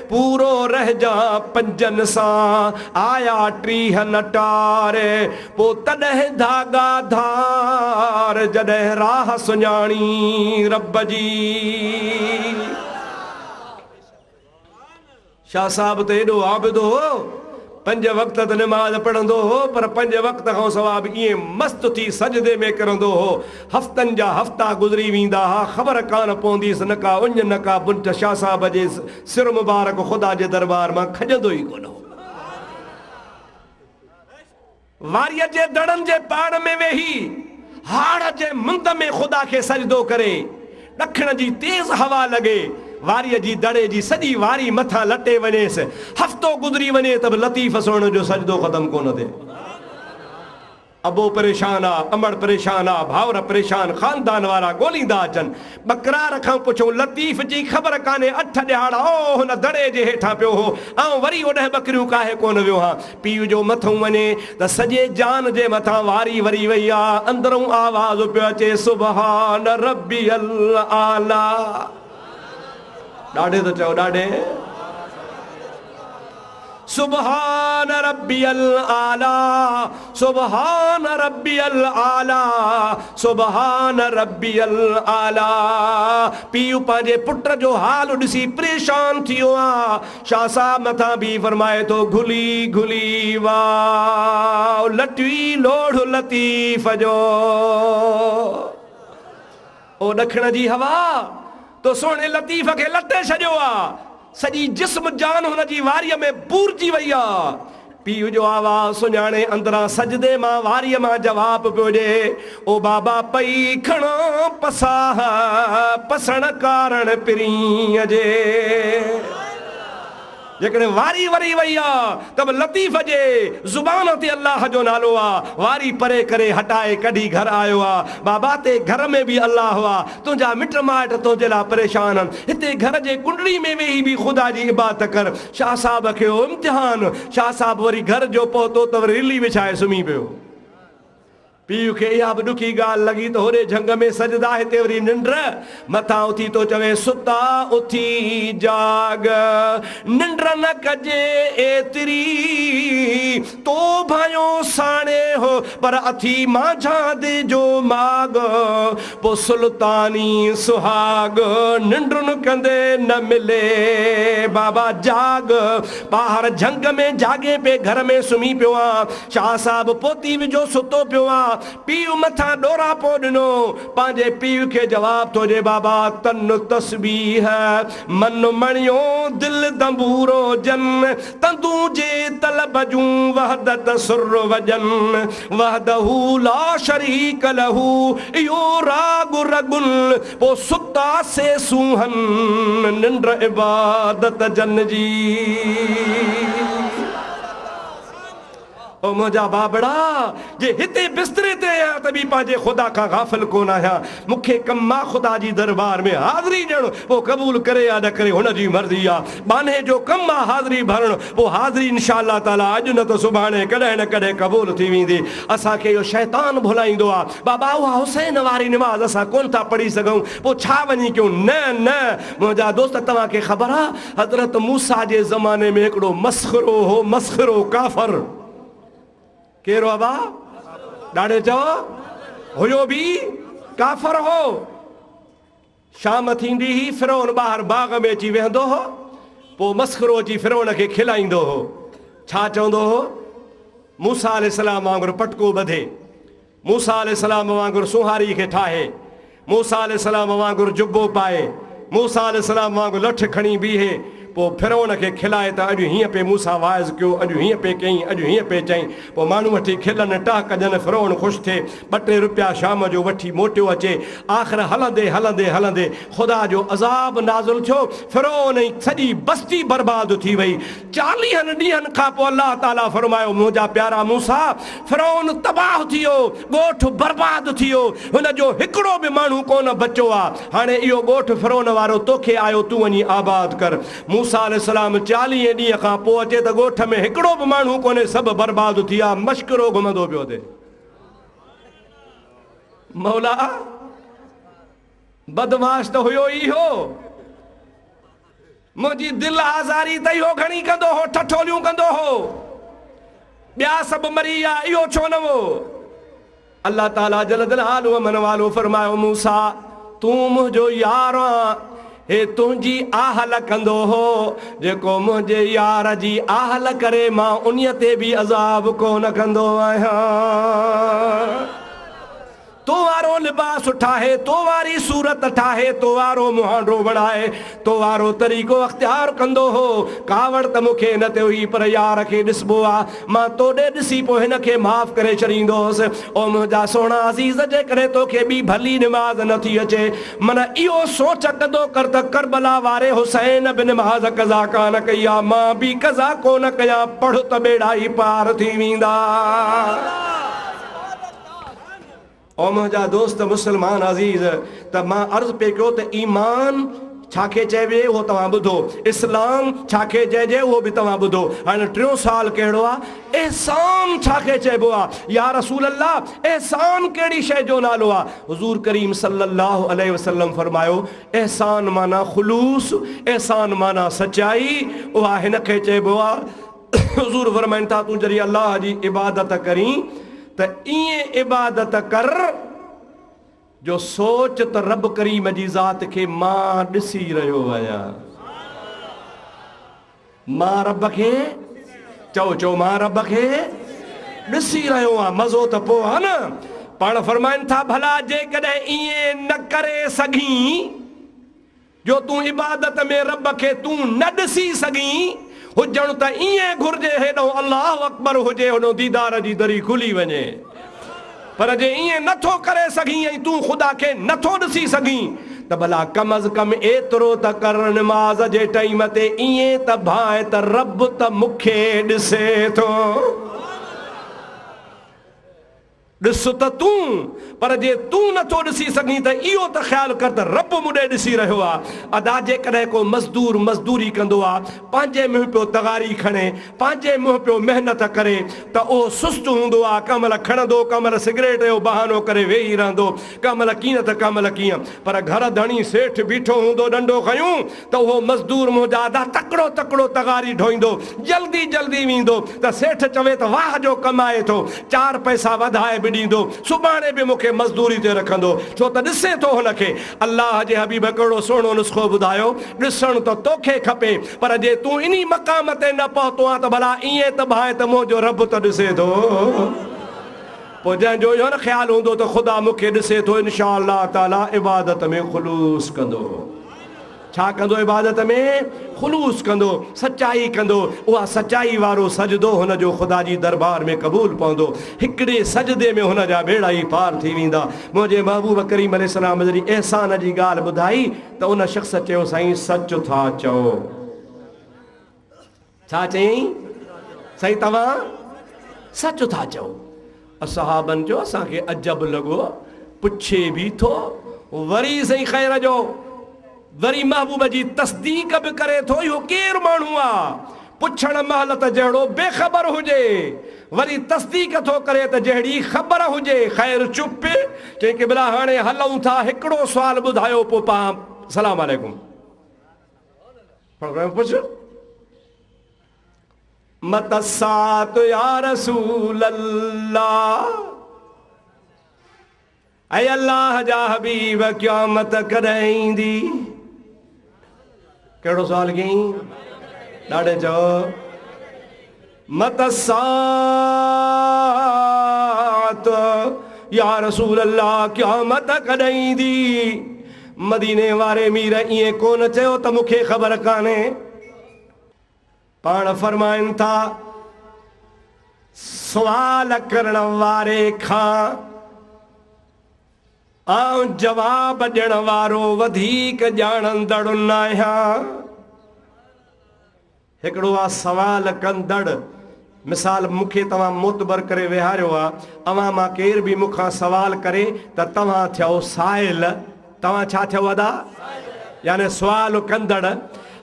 [SPEAKER 1] पूरो रह जा 5 सां आया 30 नटारे पो तॾहिं धागा धार जॾहिं राह सुञाणी रब जी शाह साहब तो एॾो आबिदो हो 5 वक़्त त निमाज़ पढ़ंदो हो पर 5 वक़्त खां सवाब ईअं मस्त थी सजदे में करंदो हो हफ़्तनि जा हफ़्ता गुज़री वेंदा हा ख़बर कान पवंदीसि न का उञ न का बुंट शाह साहब जे सिर मुबारक ख़ुदा जे दरबार मां खजंदो ई कोन हो वारीअ जे दड़नि जे पाड़ में वेही हाड़ जे मुंद में ख़ुदा खे सजदो करे ॾखण जी तेज़ हवा लॻे वारीअ जी दड़े जी सॼी वारी मथां लटे वञेसि हफ़्तो गुज़री वञे त बि लतीफ़ सोण जो सजदो ख़तम कोन थिए अबो परेशान आहे अमड़ परेशान आहे भाउर परेशान ख़ानदान वारा ॻोल्हींदा अचनि बकरार खां पुछो लतीफ़ जी ख़बर कान्हे 8 ॾिहाड़ा ओ हुन दड़े जे हेठां पियो हो ऐं वरी ओॾह बकरियूं काहे कोन वियो हा पीउ जो मथो वञे त सॼे जान जे मथां वारी वरी वई आहे अंदरूं आवाज़ पियो अचे सुबहान रब्बियल आला ॾाढे त चओ ॾाढे सुबहान रब्बियल आला सुबहान रब्बियल आला सुबहान रब्बियल आला पीउ पंहिंजे पुट जो हाल ॾिसी परेशान थियो आहे शाह साहब मथां बि फरमाए थो घुली घुली वाह लटवी लोढ़ लतीफ़ जो ओ ॾखण जी हवा तो सोने लतीफ़ खे लटे छॾियो आहे सॼी जिस्म जान हुन जी वारीअ में पूरजी वई आहे पीउ जो आवाज़ सुञाणे अंदरां सजदे मां वारीअ मां जवाब पियो ॾे ओ बाबा पई खणो पसाह पसण कारण पिरीअ जे जेकॾहिं वारी वरी वई आहे त बि लतीफ़ जे ज़ुबान ते अल्लाह जो नालो आहे, वारी परे करे हटाए कढी घर आयो आहे। बाबा ते घर में बि अल्लाह हुआ, तुंहिंजा मिट माइट तुंहिंजे लाइ परेशान आहिनि, हिते घर जे कुंडली में वेही बि ख़ुदा जी इबादत कर। शाह साहब खे हो इम्तिहान, शाह साहब वरी घर जो पहुतो त वरी रिली विछाए सुम्ही पियो। पीउ खे इहा बि ॾुखी ॻाल्हि लॻी त होॾे झंग में सजदा, हिते वरी निंड, मथां उथी तो चवे सुता उथी जाग, निंड न कजे एतिरी, तो भायो साणे हो पर अथी माझा दे जो माग, पो सुल्तानी सुहाग, निंड न कंदे न मिले बाबा जाग। ॿाहिरि झंग में जागे पे घर में सुम्ही पियो आहे, शाह साहब पोती विझो सुतो पियो आहे। पीउ मथा डोरा पो ॾिनो, पंहिंजे पीउ खे जवाब थो ॾे, बाबा तन तस्बीह मन मणियो दिल दंबूरो जन, तंदू जे तलब जूं वहदत सुर वजन, वहदहू ला शरीक लहू इहो राग रगुल, पो सुता से सूहन निंड इबादत जन जी। ओ मुझा बाबड़ा जे हिते बिस्तरे ते आया त बि पंहिंजे ख़ुदा खां गाफ़िल कोन आहियां, मूंखे कम आहे ख़ुदा जी दरबार में हाज़िरी ॾियणु, पोइ क़बूल करे या न करे हुन जी मर्ज़ी आहे। बाने जो कम आहे हाज़िरी भरणु, पोइ हाज़िरी इंशा अल्लाह ताला अॼु न त सुभाणे कॾहिं न कॾहिं क़बूल थी वेंदी। असांखे इहो शैतान भुलाईंदो आहे, बाबा उहा हुसैन वारी निमाज़ असां कोन था पढ़ी सघूं, पोइ छा वञी कयूं? न न मुंहिंजा दोस्त, तव्हांखे ख़बर आहे हज़रत मूसा जे ज़माने में हिकिड़ो मस्ख़रो हो, मस्ख़रो काफ़र। केरो बाबा? ॾाढे चओ हुयो बि काफ़र हो। शाम थींदी ही फिरौन ॿाहिरि बाग़ में अची वेहंदो हो, पोइ मस्ख़रो अची फिरौन खे खिलाईंदो हो। छा चवंदो हो? मूसा अलैहिस्सलाम वांगुरु पटको ॿधे, मूसा अलैहिस्सलाम वांगुरु सुहारी खे ठाहे, मूसा अलैहिस्सलाम वांगुरु जुब्बो पाए, मूसा अलैहिस्सलाम वांगुरु लठ खणी बीहे, पोइ फिरौन खे खिलाए त अॼु हीअं पे मूसा वाइज़ कयो, अॼु हीअं पे कयईं, अॼु हीअं पे चईं। पोइ माण्हू वठी खिलनि टाह कजनि, फिरौन ख़ुशि थिए, ॿ टे रुपया शाम जो वठी मोटियो अचे। आख़िर हलंदे हलंदे हलंदे ख़ुदा जो अज़ाब नाज़िल थियो, फिरौन जी सॼी बस्ती बर्बाद थी वई। 40 ॾींहंनि खां पोइ अल्लाह ताला फरमायो, मुंहिंजा प्यारा मूसा, फिरौन तबाह थी वियो, ॻोठ बर्बाद थी वियो, हुन जो हिकिड़ो बि माण्हू कोन बचियो आहे। हाणे इहो ॻोठ फिरौन वारो तोखे आयो, तूं वञी आबाद कर। मूसा अलैहिस्सलाम 40 ॾींहं खां पोइ अचे त ॻोठ में हिकिड़ो बि माण्हू कोन्हे, सभु बर्बाद थी विया, मश्किरो घुमंदो पियो थिए। मौला बदमाश त हुयो ई हो, मुंहिंजी दिल आज़ारी त इहो घणी कंदो हो, ठठोलियूं कंदो हो, ॿिया सभु मरी विया, इहो छो न हो? अल्लाह ताला जल जलालु अमन वालो फरमायो, मूसा तूं मुंहिंजो यार आहीं, हे तुंहिंजी आहल कंदो हो, जेको मुंहिंजे यार जी आहल करे मां उन्हीअ ते बि अज़ाब कोन कंदो आहियां। तो वारो लिबास ठाहे, तो वारी सूरत ठाहे, तो वारो मुहांडो बणाए, तो वारो तरीक़ो अख्तियार कंदो हो। कावड़ त मूंखे न थियो ही, पर यार खे ॾिसबो आहे, मां तोॾे ॾिसी पोइ हिन खे माफ़ करे छॾींदो हुउसि। ओ मुंहिंजा सोना अज़ीज़, जेकॾहिं तोखे ॿी भली निमाज़ नथी अचे, माना इहो सोच कंदो कर त करबला वारे हुसैन बि निमाज़ कज़ा कान कई आहे, मां बि कज़ा कोन कयां, पढ़ त बेड़ा ई पार थी वेंदा। ओ मुंहिंजा दोस्त मुस्लमान अज़ीज़, त मां अर्ज़ पे कयो त ईमान छाखे चइजे उहो तव्हां ॿुधो, इस्लाम छाखे चइजे उहो बि तव्हां ॿुधो। हाणे टियों साल कहिड़ो आहे? एहसान छाखे चइबो आहे? या रसूल अल्लाह, एहसान कहिड़ी शइ जो नालो आहे? हुज़ूर करीम सल्लल्लाहु अलैहि वसल्लम फरमायो, एहसान माना खुलूस, एहसान माना सचाई, उहा हिन खे चइबो आहे। हुज़ूर फरमाइनि था, तूं जॾहिं अल्लाह जी इबादत करीं त ईअं इबादत कर जो सोच त रब करीम जी ज़ात खे मां ॾिसी रहियो आहियां। मां रब खे चओ मां रब खे ॾिसी रहियो आहियां, मज़ो त पोइ आहे न। पाण फरमाइनि था, भला जेकॾहिं ईअं न करे सघीं जो तूं इबादत में रब खे तूं न ॾिसी सघीं, हुजणु त ईअं घुर्जे, हेॾो अल्लाह अकबर हुजे, होॾो दीदार जी दरी खुली वञे। पर जे ईअं नथो करे सघीं ऐं तूं ख़ुदा खे नथो ॾिसी सघीं, त भला कम अज कम एतिरो त कर नमाज़ जे टाइम ते ईअं त भाए त रब त मूंखे ॾिसे थो। ॾिस त तूं, पर जे तूं नथो ॾिसी सघीं त इहो त ख़्यालु कर त रब मूंॾे ॾिसी रहियो आहे। अदा जेकॾहिं को मज़दूर मज़दूरी कंदो आहे, पंहिंजे मुंहुं पियो तगारी खणे, पंहिंजे मुंहुं पियो महिनत करे, त उहो सुस्त हूंदो आहे। कंहिं महिल खणंदो, कंहिं महिल सिगरेट जो बहानो करे वेही रहंदो, कंहिं महिल कीअं त कंहिं महिल कीअं। पर घर धणी सेठ बीठो हूंदो डंडो खयूं त उहो मज़दूर मुंहिंजा अदा तकिड़ो तकिड़ो तगारी ढोईंदो, जल्दी जल्दी वेंदो त सेठ चवे त वाह जो कमाए थो, 4 पैसा वधाए ॾींदो, सुभाणे बि मूंखे मज़दूरी ते रखंदो, छो त ॾिसे थो हुनखे। अल्लाह जे हबीब कहिड़ो सुहिणो नुस्ख़ो ॿुधायो, ॾिसणु त तोखे खपे, पर जे तूं इन्ही मक़ाम ते न पहुतो आहे त भला ईअं त भाए त मुंहिंजो रब त ॾिसे थो। पोइ जंहिंजो इहो न ख़्यालु हूंदो त ख़ुदा मूंखे ॾिसे थो, इंशा अल्लाह ताला इबादत में ख़ुलूस कंदो। छा कंदो? इबादत में ख़ुलूस कंदो, सचाई कंदो। उहा सचाई वारो सजदो हुनजो ख़ुदा जी दरबार में क़बूल पवंदो। हिकिड़े सजदे में हुनजा बेड़ा ई पार थी वेंदा। मुंहिंजे महबूब करीम अलैहिस्सलाम जॾहिं एहसान जी ॻाल्हि ॿुधाई त उन शख़्स चयो, साईं सच था चओ। छा चयईं? साईं तव्हां सच था चओ। असहाबनि जो असांखे अजब लॻो, पुछे बि थो, वरी साईं ख़ैर जो, वरी महबूब जी तस्दीक बि करे थो। इहो केरु माण्हू आहे? पुछण महिल त जहिड़ो बेख़बर हुजे, वरी तस्दीक थो करे त जहिड़ी ख़बर हुजे। ख़ैर चुप। चई कि भला हाणे हलूं था, हिकिड़ो सुवाल ॿुधायो, पोइ पाण सलाम अलैकुम। पुछ मतसात या रसूल अल्लाह, ऐं अल्लाह जा हबीब क़यामत कॾहिं ईंदी? कहिड़ो सवाल कई? ॾाढे चओ मतसात या रसूल अल्लाह, क़यामत कॾहिं ईंदी? मदीने वारे मीर ईअं कोन चयो त मूंखे ख़बर कान्हे। पाण फरमाइनि था, सुवाल करण वारे खां आउं जवाब ॾियण वारो वधीक ॼाणंदड़ न आहियां। हिकिड़ो आहे सवाल कंदड़। मिसाल मूंखे तव्हां मोतबर करे विहारियो आहे, अवां मां केर बि मूंखां सवाल करे त तव्हां थियो साइल। तव्हां छा थियो अदा? यानी सुवाल कंदड़।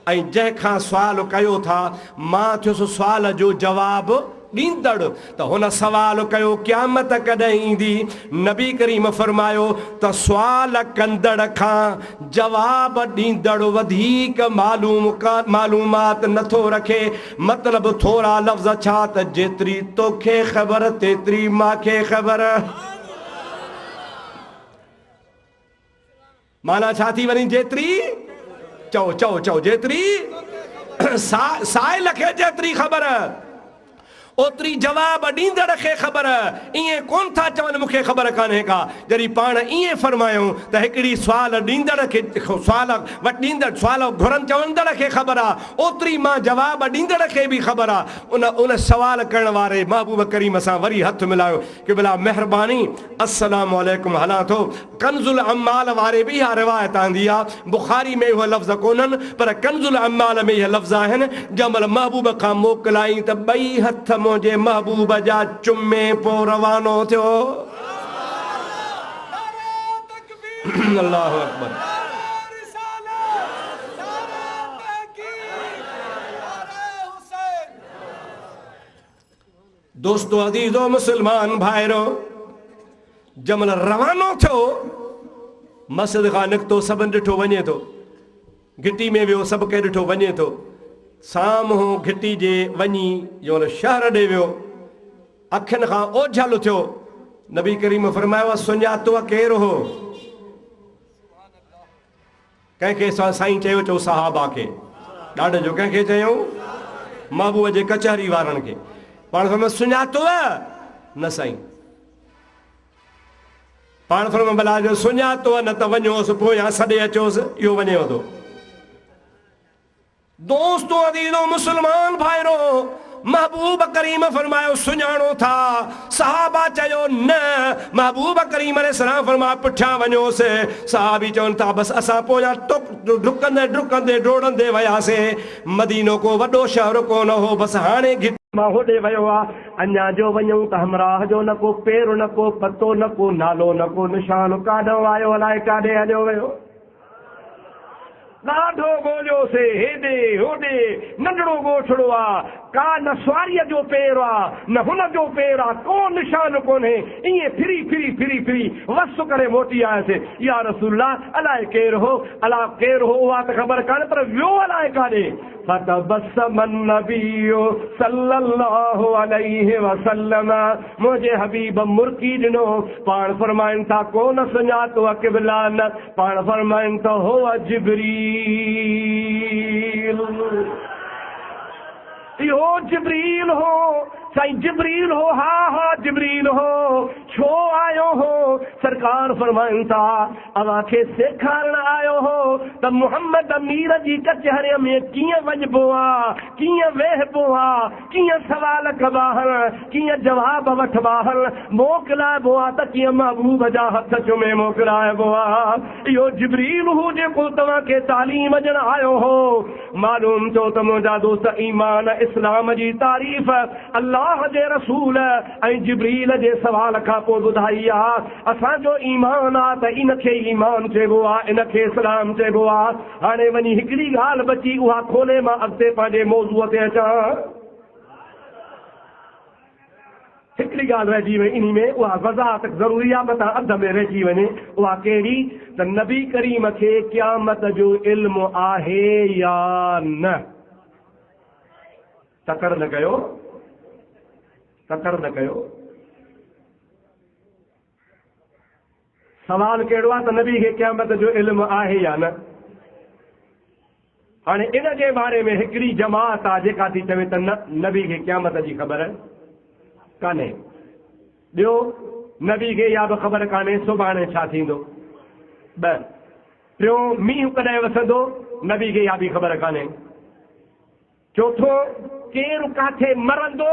[SPEAKER 1] ऐं जंहिंखां सुवाल कयो था, मां थियुसि सुवाल जो जवाबु ॾींदड़। त हुन सवाल कयो क़यामत कॾहिं ईंदी? नबी करीम फरमायो त सुवाल कंदड़ खां जवाब ॾींदड़ वधीक मालूमात नथो रखे। मतिलबु थोरा लफ़्ज़ छा त जेतिरी तोखे ख़बर तेतिरी मांखे ख़बर। माना छा थी वञे? जेतिरी चओ चओ चओ, जेतिरी साइल खे जेतिरी ख़बर, ओतिरी जवाब ॾींदड़ खे ख़बर। ईअं कोन था चवनि मूंखे ख़बर कान्हे का। जॾहिं पाण ईअं फरमायूं त हिकिड़ी सुवाल ॾींदड़ खे, सुवाल वटि ॾींदड़, सुवाल घुरनि चवंदड़ खे ख़बर आहे, ओतिरी मां जवाब ॾींदड़ खे बि ख़बर आहे। उन सुवाल करण वारे महबूब करीम सां वरी हथ मिलायो कि भला महिरबानी, अस्सलाम वालेकुम हलां थो। कंज़ुल अम्माल वारे बि इहा रिवायत आंदी आहे। बुखारी में उहे लफ़्ज़ कोन्हनि, पर कंज़ुल अम्माल में इहे लफ़्ज़ आहिनि। जंहिं महिल महबूब खां मोकिलाई त ॿई हथ मुंहिंजे महबूब जा चुमे पोइ रवानो थियो। अल्लाहु अकबर। दोस्तों अज़ीज़ो मुसलमान भाइरो, जंहिं महिल रवानो थियो, मस्जिद खां निकितो, सभिनि ॾिठो वञे थो, घिटी में वियो, सभु के ॾिठो वञे थो। साम्हूं घिटी जे वञी जो शहर ॾे वियो, अखियुनि खां ओझल थियो। नबी करीम फरमायो, सुञातो केरु हो? कंहिंखे साईं चयो, चओ सहाबा खे। ॾाढे जो कंहिंखे चयूं? महबूब जे कचहरी वारनि खे। पाण फरमायो सुञातो न साईं? पाण फरमायो भला जो सुञातो न त वञोसि पोइ या सॾे अचोसि, इहो वञेव थो। दोस्तों अदीज़ो मुसलमान भाइरो, महबूब करीम फरमायो सुञाणो था। सहाबा चयो न। महबूब करीम अलैहिस्सलाम फरमाया पुठियां वञोसि। सहाबी चवनि था बस असां पोयां डुकंदे डुकंदे डोड़ंदे वियासीं। मदीनो को वॾो शहर कोन हो, बस हाणे मां होॾे वियो आहे। अञा जो वञूं त हमराह जो न को पेर, न को पतो, न को नालो, न को निशान, काॾो आयो अलाए काॾे हलियो वियो। ॾाढो ॻोल्हियोसीं हेॾे होॾे, नंढड़ो ॻोठड़ो आहे, का न सुवारीअ जो पेर आहे न हुन जो पेर आहे, को निशान कोन्हे। ईअं फिरी फिरी फिरी फिरी वस करे मोटी आयासीं। या रसूलल्लाह अलाए केरु हो, अलाए केरु हो उहा त ख़बर कान्हे, पर वियो अलाए काॾे। फतबस्समन नबियो सल्लल्लाहु अलैहि वसल्लम, मुंहिंजे हबीब मुर्की ॾिनो। पाण फरमाइनि था कोन सुञातो क़िबला न, पाण फरमाइनि त हो जिब्रील। इहो जिब्रील हो, साईं जिब्रील हो। हा हा जिब्रील हो। छो आयो हो? सरकार फरमाइनि था अव्हांखे सेखारण आयो हो त मुहम्मद अमीर जी कचहरीअ में कीअं वञिबो आहे, कीअं वेहबो आहे, कीअं सवाल कबा आहिनि, कीअं जवाब वठबा आहिनि, मोकिलाइबो आहे त कीअं महबूब जा हथ चुमे मोकिलाइबो आहे। इहो जिब्रील हो जेको तव्हांखे तालीम ॾियण आयो हो। मालूम थियो त मुंहिंजा दोस्त ईमान इस्लाम जी तारीफ़ अल्लाह जे रसूल ऐं जिब्रील जे सवाल खां पोइ ॿुधाई आहे। असांजो ईमान आहे त इनखे ईमान चइबो आहे, इनखे इस्लाम चइबो आहे। हाणे वञी हिकिड़ी ॻाल्हि बची, उहा खोले मां अॻिते पंहिंजे मौज़ूअ ते अचां। हिकिड़ी ॻाल्हि रहिजी वई इन में, उहा वज़ाहत ज़रूरी आहे, मथां अध में रहिजी वञे। उहा कहिड़ी त नबी करीम खे क़यामत जो इल्मु आहे या न। तकड़ न कयो, तकड़ न कयो। सवाल कहिड़ो आहे त नबी खे क़यामत जो इल्मु आहे या न। हाणे इन जे बारे में हिकिड़ी जमात आहे जेका थी चवे त नबी खे क़यामत जी ख़बर कान्हे। ॿियो नबी खे इहा बि ख़बर कान्हे सुभाणे छा थींदो। टियों मींहुं कॾहिं वसंदो, नबी खे इहा बि ख़बर कान्हे। चौथो केरु काथे मरंदो,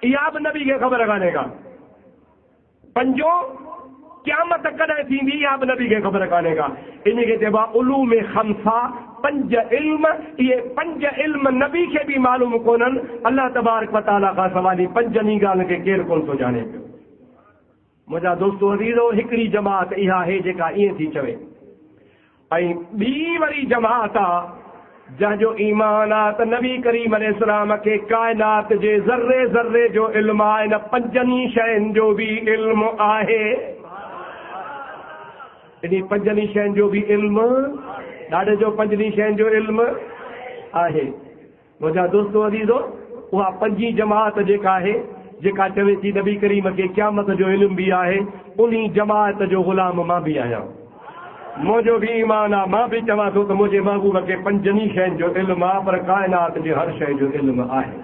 [SPEAKER 1] इहा बि नबी खे ख़बर कान्हे का। पंजो क़यामत कॾहिं थींदी, इहा बि नबी खे ख़बर कान्हे का। इन खे चइबो आहे उलूम खमसा, पंज इल्म। इहे पंज इल्म नबी खे बि मालूम कोन्हनि, अल्लाह तबारक व तआला खां सवाइ पंजनि ॻाल्हि खे केरु कोन थो ॼाणे पियो। मुंहिंजा दोस्तो अज़ीज़ो, हिकिड़ी जमात इहा आहे जेका ईअं थी चवे, ऐं ॿी वरी जमात आहे जंहिंजो ईमान आहे त नबी करीम अलैहिस्सलाम खे काइनात जे ज़र्रे ज़र्रे जो इल्मु आहे, इन पंजनि शयुनि जो बि इल्मु आहे। इन पंजनि शयुनि जो बि इल्मु, ॾाढे जो पंजनि शयुनि जो इल्मु आहे। मुंहिंजा दोस्तो अज़ीज़ो, उहा पंजी जमात जेका आहे, जेका चवे थी नबी करीम खे क़यामत जो इल्मु बि आहे, उन्ही जमात जो ग़ुलाम मां बि आहियां। मुंहिंजो बि ईमान आहे, मां बि चवां थो त मुंहिंजे महबूब खे पंजनि शयुनि जो इल्मु आहे, पर काइनात जे हर शइ जो इल्मु आहे।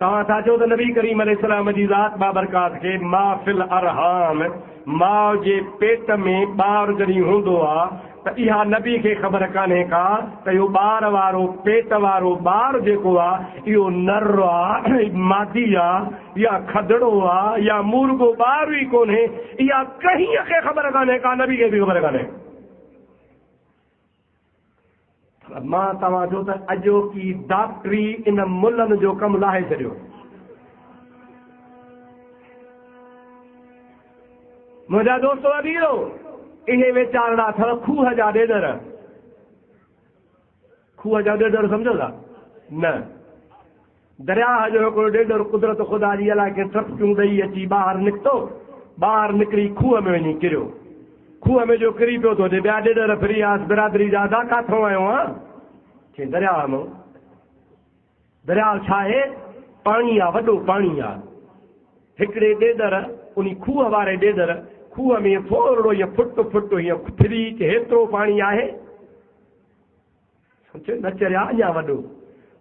[SPEAKER 1] तव्हां था चओ त नबी करीम अलैहिस्सलाम जी ज़ात बाबरकात खे मां फिल अरहाम, माउ जे पेट में ॿार जॾहिं हूंदो आहे त इहा नबी खे ख़बर कान्हे का त इहो ॿार वारो पेट वारो ॿार जेको आहे इहो नर आहे, मादी आहे, या खदड़ो आहे, या मुर्गो ॿार ई कोन्हे। इहा कंहिं खे ख़बर कान्हे का, नबी खे बि ख़बर कान्हे। मां तव्हां जो त अॼोकी डॉक्टरी इन मुल्हनि जो कमु लाहे छॾियो। मुंहिंजा दोस्तो अदीरो, इहे वीचारा अथव खूह जा ॾेडर। खूह जा ॾेडर सम्झो था न? दरिया जो हिकिड़ो ॾेडर कुदरत ख़ुदा जी अलाए के ट्रपकियूं ॾेई अची ॿाहिरि निकितो, ॿाहिरि निकिरी खूह में वञी किरियो। खूह में जो किरी पियो थो, ॿिया ॾेडर फिरी आस बिरादरी जा, अदा काथों आयो आहे? चई दरिया मां। दरिया छा आहे? पाणी आहे, वॾो पाणी आहे। हिकिड़े ॾेडर, उन खूह वारे ॾेडर खूह में थोरो हीअं फुट फुट हीअं फिरी हेतिरो पाणी आहे, न चरिया अञा वॾो,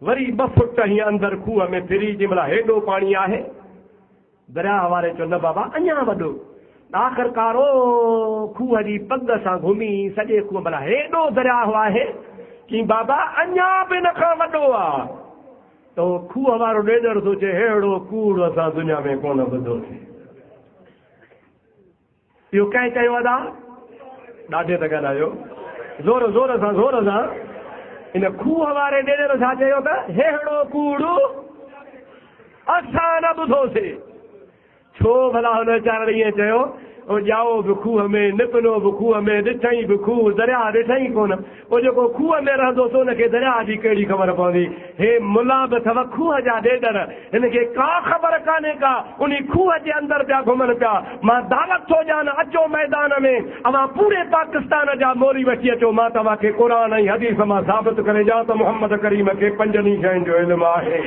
[SPEAKER 1] वरी 2 फुट हीअं अंदरि खूह में फिरी, जंहिं महिल हेॾो पाणी आहे। दरिया वारे चयो न बाबा अञा वॾो। आख़िरकार खूह जी पग सां घुमी सॼे खूह, भला हेॾो दरिया आहे कि बाबा अञा बि इन खां वॾो आहे।
[SPEAKER 2] तो खूह वारो ॾेॾर सोचे हेड़ो कूड़ असां दुनिया में कोन ॿुधोसीं। इहो कंहिं चयो अदा? ॾाढे त ॻाल्हायो, ज़ोर ज़ोर सां। इन खूह वारे ॾेॾर छा चयो त हेड़ो कूड़ असां न ॿुधोसीं। छो भला हुन वीचारे ईअं चयो? ॼाओ बि खूह में, निपनो बि खूह में, ॾिठई बि खूह, दरिया ॾिठई कोन। पोइ जेको खूह में रहंदो सो हुनखे दरिया जी कहिड़ी ख़बर पवंदी? हे मुला बि अथव खूह जा ॾेॾर, हिनखे का ख़बर कान्हे का, उन खूह जे अंदरि पिया घुमनि पिया। मां दावत थो ॾियां, अचो मैदान में, अवां पूरे पाकिस्तान जा मोरी वठी अचो, मां तव्हांखे क़ुर ऐं हदीस मां साबित करे ॾियां त मोहम्मद करीम खे 5 शयुनि जो इल्मु आहे।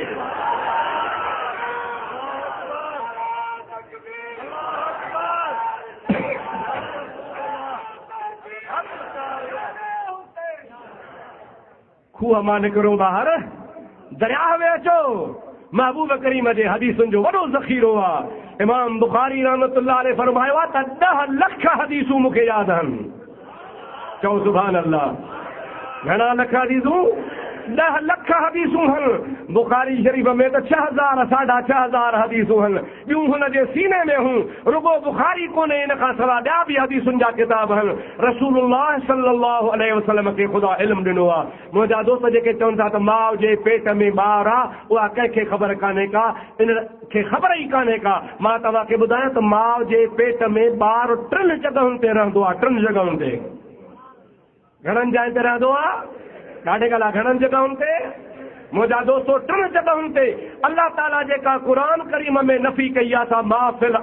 [SPEAKER 2] खूह मां निकिरो ॿाहिरि, दरिया में अचो। महबूब करीम जे हदीसुनि जो वॾो ज़ख़ीरो आहे। इमाम बुखारी रहमतुल्लाह अलैहि फरमायो आहे त 10 लख हदीसूं मूंखे यादि आहिनि। चओ सुभान अल्लाह। घणा लख हदीसूं? 10 लख हदीसूं आहिनि। बुखारी शरीफ़ में त 6000 साढा 6000 हदीसूं आहिनि। ॿियूं हुनजे सीने में हूं। रुगो बुखारी कोन्हे, इन खां सवाइ ॿिया बि हदीसुनि जा किताब आहिनि। रसूलुल्लाह सल्लल्लाहु अलैहि वसल्लम खे ख़ुदा इल्मु ॾिनो आहे। मुंहिंजा दोस्त जेके चवनि था त माउ जे पेट में ॿार आहे, उहा कंहिंखे ख़बर कान्हे का, इन खे ख़बर ई कान्हे का। मां तव्हांखे ॿुधायां त माउ जे पेट में ॿार 3 जॻहुनि ते रहंदो आहे। 3 जॻहुनि ते। घणनि जाइ ते रहंदो आहे? ॾाढे ॻाल्हि। घणनि जॻहुनि ते? मुंहिंजा दोस्तो 3 जॻहुनि ते। अल्लाह ताला जेका क़ुर करीम में नफ़ी कई आहे त मा फिल